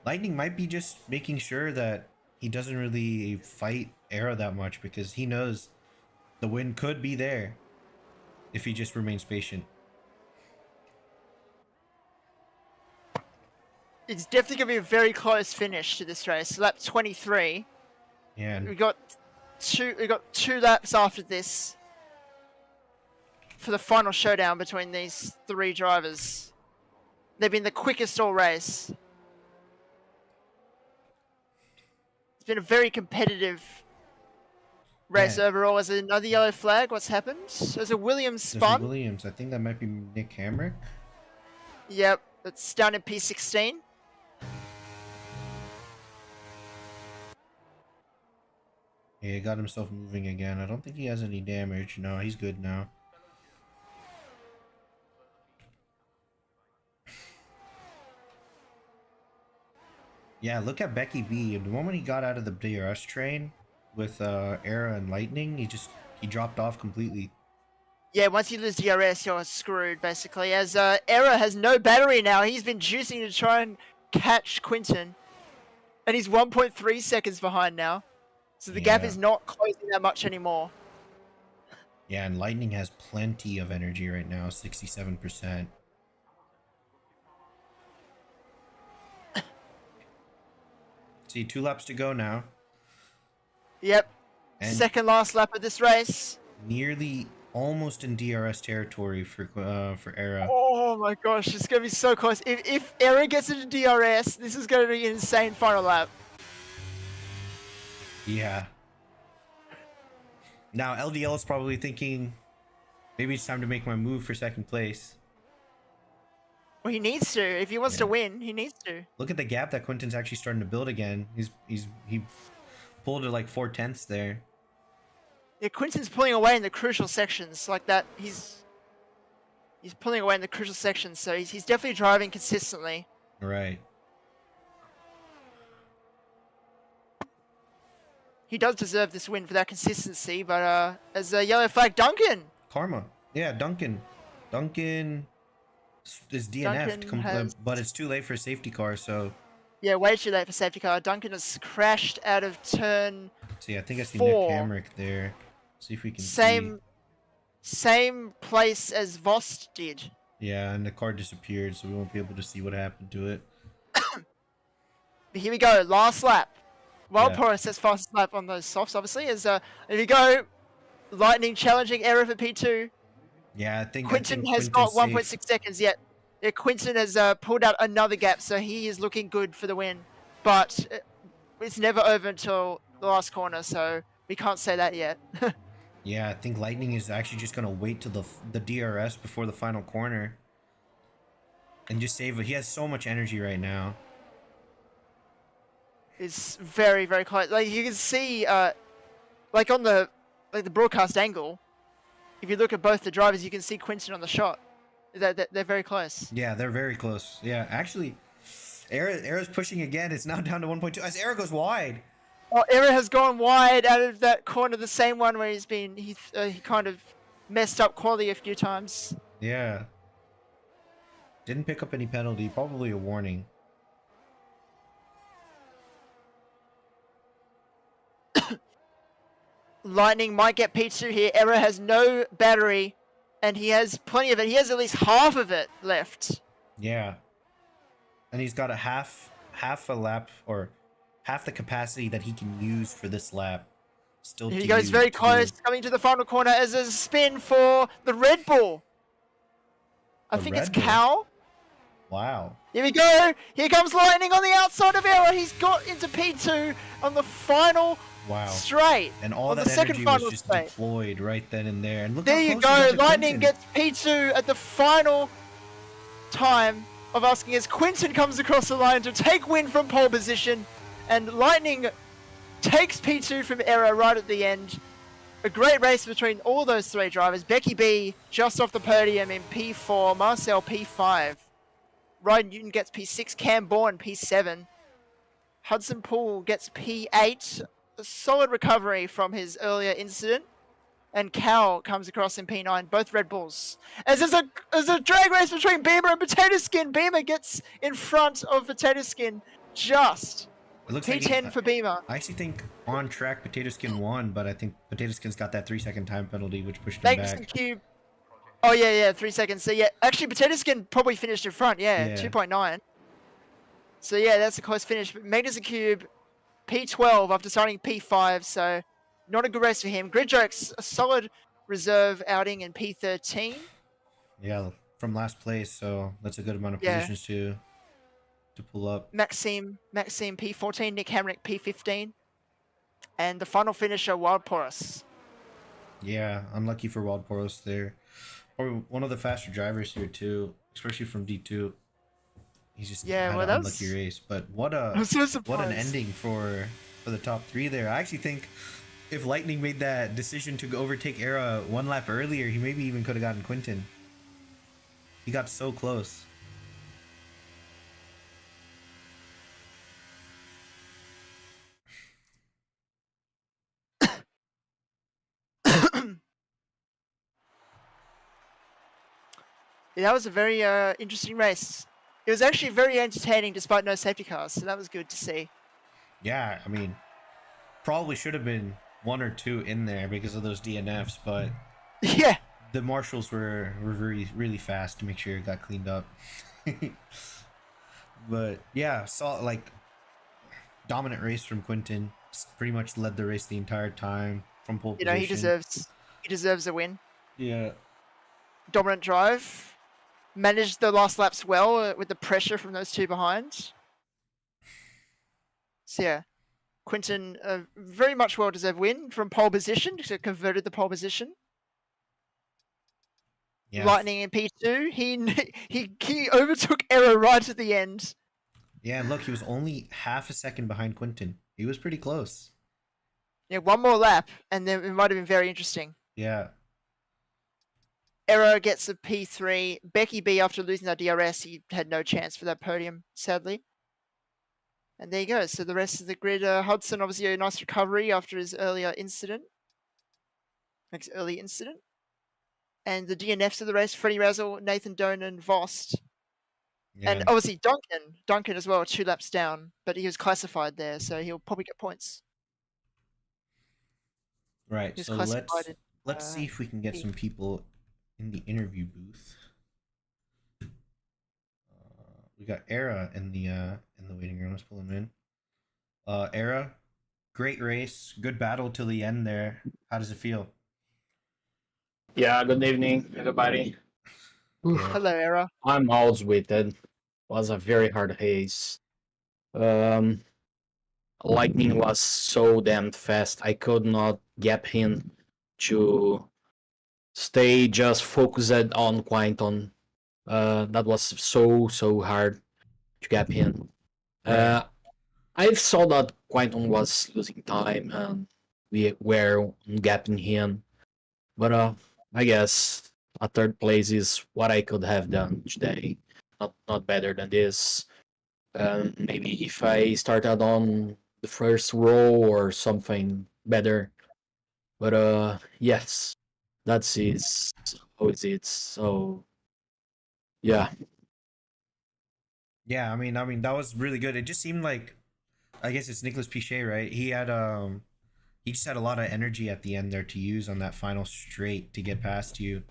Lightning might be just making sure that he doesn't really fight Era that much, because he knows the win could be there if he just remains patient. It's definitely going to be a very close finish to this race. Lap 23. Yeah. We got two laps after this for the final showdown between these three drivers. They've been the quickest all race. It's been a very competitive race overall. Is it another yellow flag? What's happened? There's a Williams spun. There's a Williams. I think that might be Nick Hamrick. Yep, it's down in P16. Yeah, he got himself moving again. I don't think he has any damage. No, he's good now. Yeah, look at Becky B. The moment he got out of the DRS train with Era and Lightning, he dropped off completely. Yeah, once you lose DRS, you're screwed, basically. As Era has no battery now, he's been juicing to try and catch Quinton. And he's 1.3 seconds behind now. So the gap is not closing that much anymore. Yeah, and Lightning has plenty of energy right now, 67%. See, 2 laps to go now. Yep. And second last lap of this race. Nearly almost in DRS territory for Era. Oh my gosh, it's going to be so close. If Era gets into DRS, this is going to be an insane final lap. Yeah. Now, LDL is probably thinking, maybe it's time to make my move for second place. Well, he needs to. If he wants to win, he needs to. Look at the gap that Quinton's actually starting to build again. He pulled it like 4/10 there. Yeah, Quinton's pulling away in the crucial sections like that. He's pulling away in the crucial sections, so he's definitely driving consistently. Right. He does deserve this win for that consistency, but as a yellow flag, Duncan. Karma. Yeah, Duncan is DNF'd, but it's too late for a safety car, so... Yeah, way too late for safety car. Duncan has crashed out of turn See, I think I see 4. Nick Hamrick there. See if we can Same place as Vost did. Yeah, and the car disappeared, so we won't be able to see what happened to it. But here we go, last lap. Porus says fastest lap on those softs, obviously. As here we go, Lightning challenging Era for P2. Yeah, I think Quinton has got 1.6 seconds yet. Yeah, Quinton has pulled out another gap, so he is looking good for the win. But it's never over until the last corner, so we can't say that yet. Yeah, I think Lightning is actually just going to wait till the DRS before the final corner. And just save it. He has so much energy right now. It's very, very close. Like, you can see, like on the broadcast angle, if you look at both the drivers, you can see Quinton on the shot. They're very close. Yeah, they're very close. Yeah, actually, Era's pushing again. It's now down to 1.2 as Era goes wide. Oh, Era has gone wide out of that corner, the same one where he kind of messed up quality a few times. Yeah. Didn't pick up any penalty, probably a warning. Lightning might get P2 here. Era has no battery, and he has plenty of it. He has at least half of it left. Yeah. And he's got a half a lap, or half the capacity that he can use for this lap. Still Here he goes very close, coming to the final corner as a spin for the Red Bull. I think it's Cal. Wow. Here we go. Here comes Lightning on the outside of Era. He's got into P2 on the final straight. And all that energy was just deployed right then and there. And look there you go. Lightning gets P2 at the final time of asking as Quinton comes across the line to take win from pole position. And Lightning takes P2 from Era right at the end. A great race between all those three drivers. Becky B just off the podium in P4, Marcel P5. Ryan Newton gets P6, Cam Bourne P7. Hudson Poole gets P8. A solid recovery from his earlier incident. And Cal comes across in P9, both Red Bulls. As there's a drag race between Beamer and Potato Skin. Beamer gets in front of Potato Skin just. It looks P10 like for Beamer. I actually think on track Potato Skin won, but I think Potato Skin's got that 3-second time penalty, which pushed him back. Cube. Oh yeah, 3 seconds. So yeah, actually Potato Skin probably finished in front. Yeah. 2.9. So yeah, that's a close finish. But Magnuson Cube, P12 after starting P5. So not a good race for him. Grid Jokes, a solid reserve outing in P13. Yeah, from last place, so that's a good amount of Yeah. positions to pull up. Maxime P14, Nick Hamrick P15, and the final finisher Wild Porus. Yeah, unlucky for Wild Poros there. Or one of the faster drivers here too, especially from D2. He just had an unlucky race. But I'm so surprised. what an ending for the top 3 there. I actually think if Lightning made that decision to overtake Era 1 lap earlier, he maybe even could have gotten Quinton. He got so close. Yeah, that was a very interesting race. It was actually very entertaining despite no safety cars, so that was good to see. Yeah, I mean, probably should have been 1 or 2 in there because of those DNFs, but yeah, the marshals were really fast to make sure it got cleaned up. But yeah, saw like dominant race from Quinton. Pretty much led the race the entire time from pole position. He deserves a win. Yeah. Dominant drive. Managed the last laps well with the pressure from those 2 behind. So yeah, Quinton, very much well-deserved win from pole position, so converted the pole position. Yeah. Lightning in P2, he overtook Era right at the end. Yeah, and look, he was only half a second behind Quinton. He was pretty close. Yeah, 1 more lap, and then it might have been very interesting. Yeah. Era gets a P3. Becky B, after losing that DRS, he had no chance for that podium, sadly. And there you go. So the rest of the grid, Hudson, obviously a nice recovery after his early incident. And the DNFs of the race, Freddie Razzle, Nathan Doan, and Vost. Yeah. And obviously Duncan as well, 2 laps down, but he was classified there, so he'll probably get points. Right, so let's see if we can get some people in the interview booth. We got Era in the waiting room. Let's pull him in. Era, great race, good battle till the end there. How does it feel? Yeah, good evening, everybody. Hello, Era. I'm always with it. Was a very hard race. Lightning was so damn fast. I could not gap him to stay just focused on Quinton. That was so hard to gap him. I saw that Quinton was losing time and we were gapping him. But I guess a 3rd place is what I could have done today. Not better than this. Maybe if I started on the 1st row or something better. But yes, that's it. How is it? So yeah. Yeah, I mean that was really good. It just seemed like, I guess it's Nicholas Pichet, right? He had he just had a lot of energy at the end there to use on that final straight to get past you.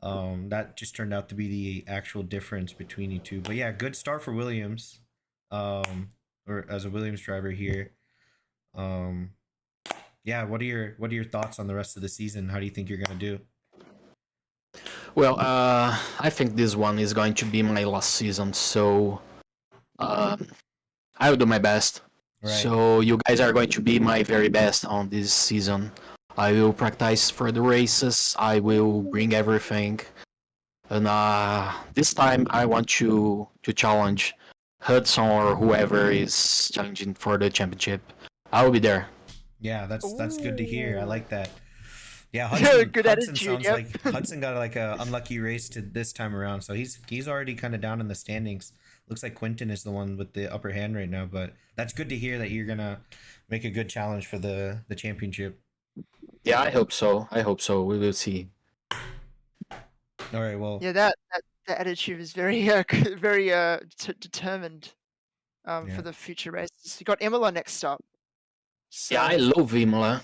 That just turned out to be the actual difference between you two. But yeah, good start for Williams. Or as a Williams driver here. Yeah, what are your thoughts on the rest of the season? How do you think you're gonna do? Well, I think this one is going to be my last season, so I will do my best. Right. So you guys are going to be my very best on this season. I will practice for the races. I will bring everything, and this time I want to challenge Hudson or whoever is challenging for the championship. I will be there. Yeah, that's good to hear. I like that. Yeah, Hudson sounds like Hudson got like a unlucky race to this time around, so he's already kind of down in the standings. Looks like Quinton is the one with the upper hand right now, but that's good to hear that you're gonna make a good challenge for the championship. Yeah, I hope so. We will see. All right, well. Yeah, that attitude is very determined for the future races. You got Imola next up. So... Yeah, I love Imola.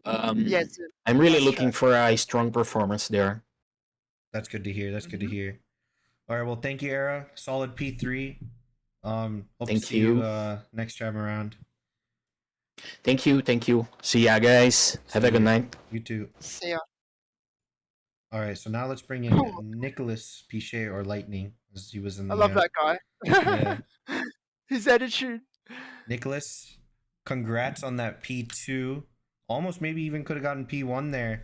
Yeah, I'm really looking for a strong performance there. That's good to hear. Good to hear. All right, well, thank you, Era. Solid P3. Hope to see you next time around. Thank you. Thank you. See ya, guys. Have a good night. You too. See ya. All right, so now let's bring in Nicholas Pichet or Lightning, as he was in I the. love that guy. Yeah. His attitude. Nicholas, congrats on that P2. Almost maybe even could have gotten P1 there.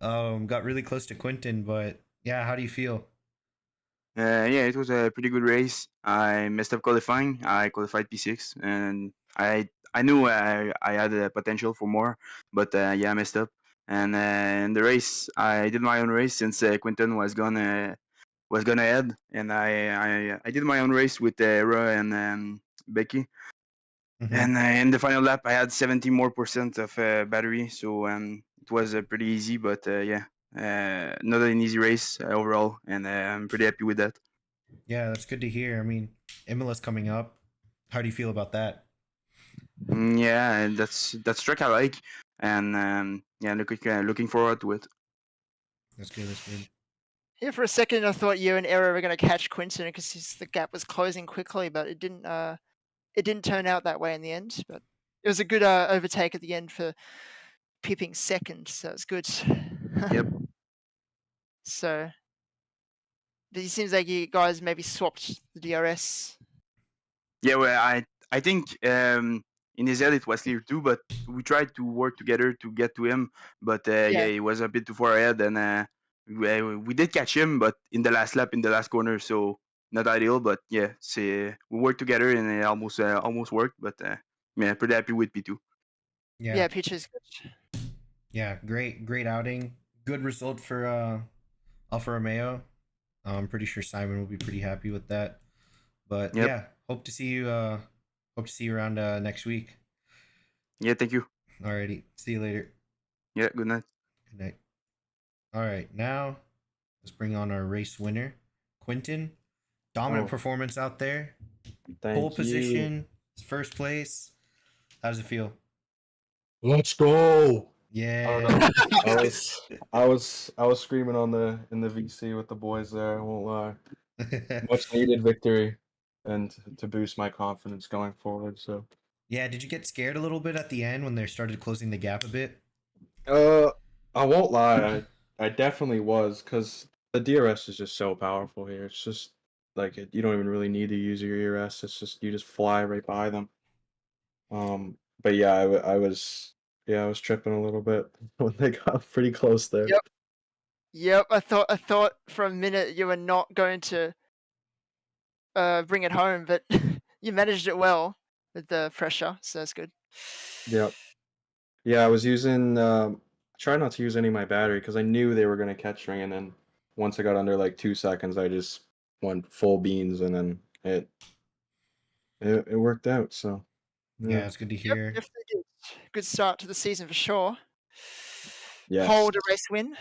Got really close to Quinton, but yeah, how do you feel? Yeah, it was a pretty good race. I messed up qualifying. I qualified P6, and I knew I had a potential for more, but yeah, I messed up. And in the race, I did my own race since Quinton was gonna head, and I did my own race with Ra and Becky. Mhm. And in the final lap, I had 70 more percent of battery, so it was pretty easy. But yeah, not an easy race overall, and I'm pretty happy with that. Yeah, that's good to hear. I mean, Imola's coming up. How do you feel about that? Yeah, and that's track I like, and yeah, looking forward to it. That's good. That's good. Yeah, for a second I thought you and Era were going to catch Quinton because the gap was closing quickly, but it didn't. It didn't turn out that way in the end. But it was a good overtake at the end for Pipping second, so it's good. Yep. So it seems like you guys maybe swapped the DRS. Yeah, well, I think in his head it was clear too, but we tried to work together to get to him, but yeah, he was a bit too far ahead, and we did catch him, but in the last lap, in the last corner, so not ideal. But yeah, we worked together, and it almost worked. But yeah, pretty happy with P2. Yeah, Peaches good. Yeah, great outing. Good result for Alfa Romeo. I'm pretty sure Simon will be pretty happy with that. But Yep. yeah, hope to see you around next week. Yeah, thank you. Alrighty. See you later. Yeah, good night. Good night. All right, now let's bring on our race winner, Quinton. Dominant performance out there. Pole position, first place. How does it feel? Let's go. Yeah. I was screaming in the VC with the boys there. I won't lie. Much needed victory, and to boost my confidence going forward. So Yeah. Did you get scared a little bit at the end when they started closing the gap a bit? I won't lie. I definitely was, because the DRS is just so powerful here. It's just like you don't even really need to use your ERS. It's just you just fly right by them. But yeah, I was tripping a little bit when they got pretty close there. Yep. I thought for a minute you were not going to bring it home, but you managed it well with the pressure, so that's good. Yep. Yeah, I was using try not to use any of my battery because I knew they were gonna catch me, and then once I got under like 2 seconds, I just went full beans, and then it worked out. So Yeah, it's good to hear. Yep, definitely good start to the season for sure. yes. Hold a race win.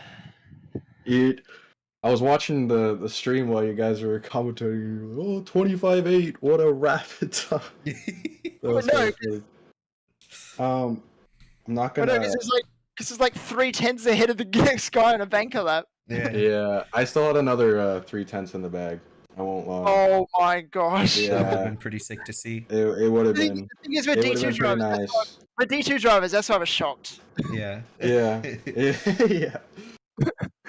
I was watching the stream while you guys were commentating. Oh, 25-8, what a rapid time. That was no, funny. I'm not gonna. Because it's like 3/10 ahead of the next guy on a banker lap. Yeah, I still had another 3/10 in the bag. I won't lie. Oh my gosh. Yeah. That would have been pretty sick to see. It would have been. The thing is, we're It would D2 have been pretty drivers. nice. We're D2 drivers. That's why I was shocked. Yeah. Yeah. Yeah.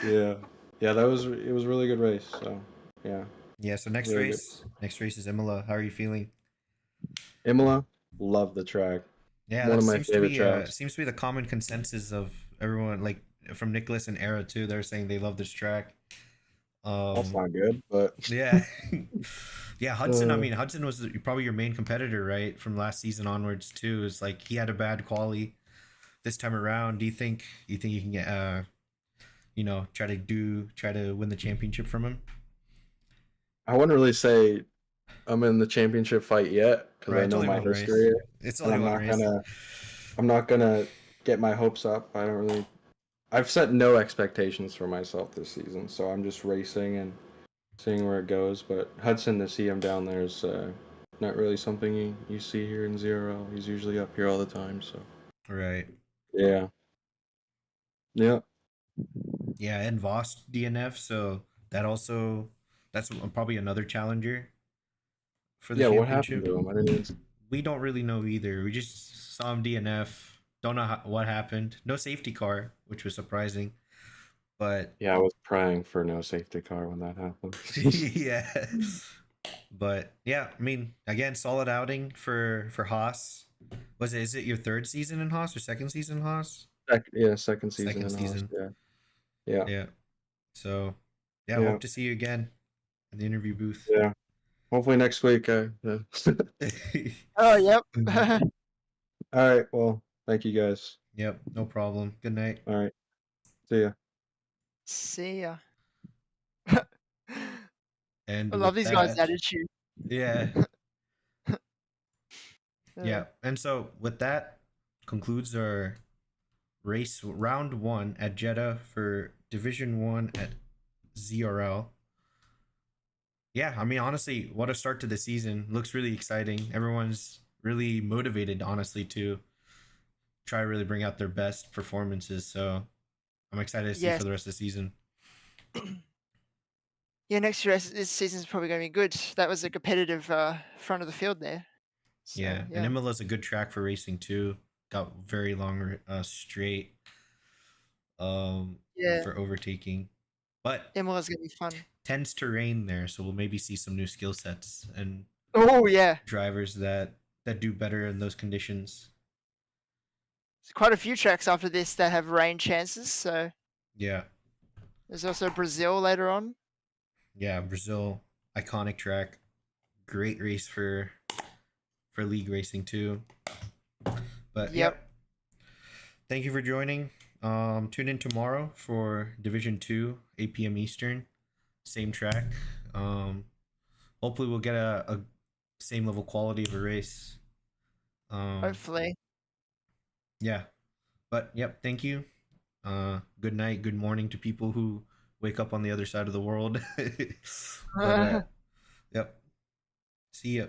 Yeah. Yeah. It was a really good race. So yeah. Yeah. So next Really race is Imola. How are you feeling? Imola, love the track. Yeah, One that of my seems to favorite be tracks. seems to be the common consensus of everyone, like from Nicholas and Era too. They're saying they love this track. That's not good, but Yeah. Yeah, Hudson. I mean, Hudson was probably your main competitor, right? From last season onwards too. It's like he had a bad quali this time around. Do you think you can get try to win the championship from him? I wouldn't really say I'm in the championship fight yet because Right, I it's know only my one race. history. It's And only one race. I'm not gonna get my hopes up. I've set no expectations for myself this season, so I'm just racing and seeing where it goes. But Hudson, to see him down there is not really something you see here in Zero. He's usually up here all the time, so Right. yeah. Yeah. Yeah, and Voss DNF, so that's probably another challenger for the Yeah, what championship. happened to him? I didn't even... We don't really know either. We just saw him DNF. Don't know what happened. No safety car, which was surprising. But Yeah, I was praying for no safety car when that happened. yeah. But yeah, I mean, again, solid outing for Haas. Is it your third season in Haas or second season in Haas? Yeah, second season Second in Haas. season. Yeah. Yeah. So yeah, Yeah. hope to see you again in the interview booth. Yeah. Hopefully next week. Oh, yep. All right. Well, thank you guys. Yep, no problem. Good night. All right. See ya. See ya. And I love with these guys' that, attitude. yeah. Yeah. And so with that concludes our race round 1 at Jeddah for Division 1 at ZRL. Yeah, I mean, honestly, what a start to the season. Looks really exciting. Everyone's really motivated, honestly, to try to really bring out their best performances. So I'm excited to see for the rest of the season. Yeah, next year this season's probably going to be good. That was a competitive front of the field there. So, yeah, and Imola's a good track for racing too. Got very long straight for overtaking. But Imola's going to be fun. Tends to rain there, so we'll maybe see some new skill sets and drivers that do better in those conditions. There's quite a few tracks after this that have rain chances, so yeah. There's also Brazil later on. Yeah, Brazil, iconic track. Great race for league racing too. But yep. Thank you for joining. Tune in tomorrow for Division 2, 8 p.m. Eastern. Same track. Hopefully we'll get a same level quality of a race. Hopefully. Yeah. But yep, thank you. Good night, good morning to people who wake up on the other side of the world. But, yep. See ya.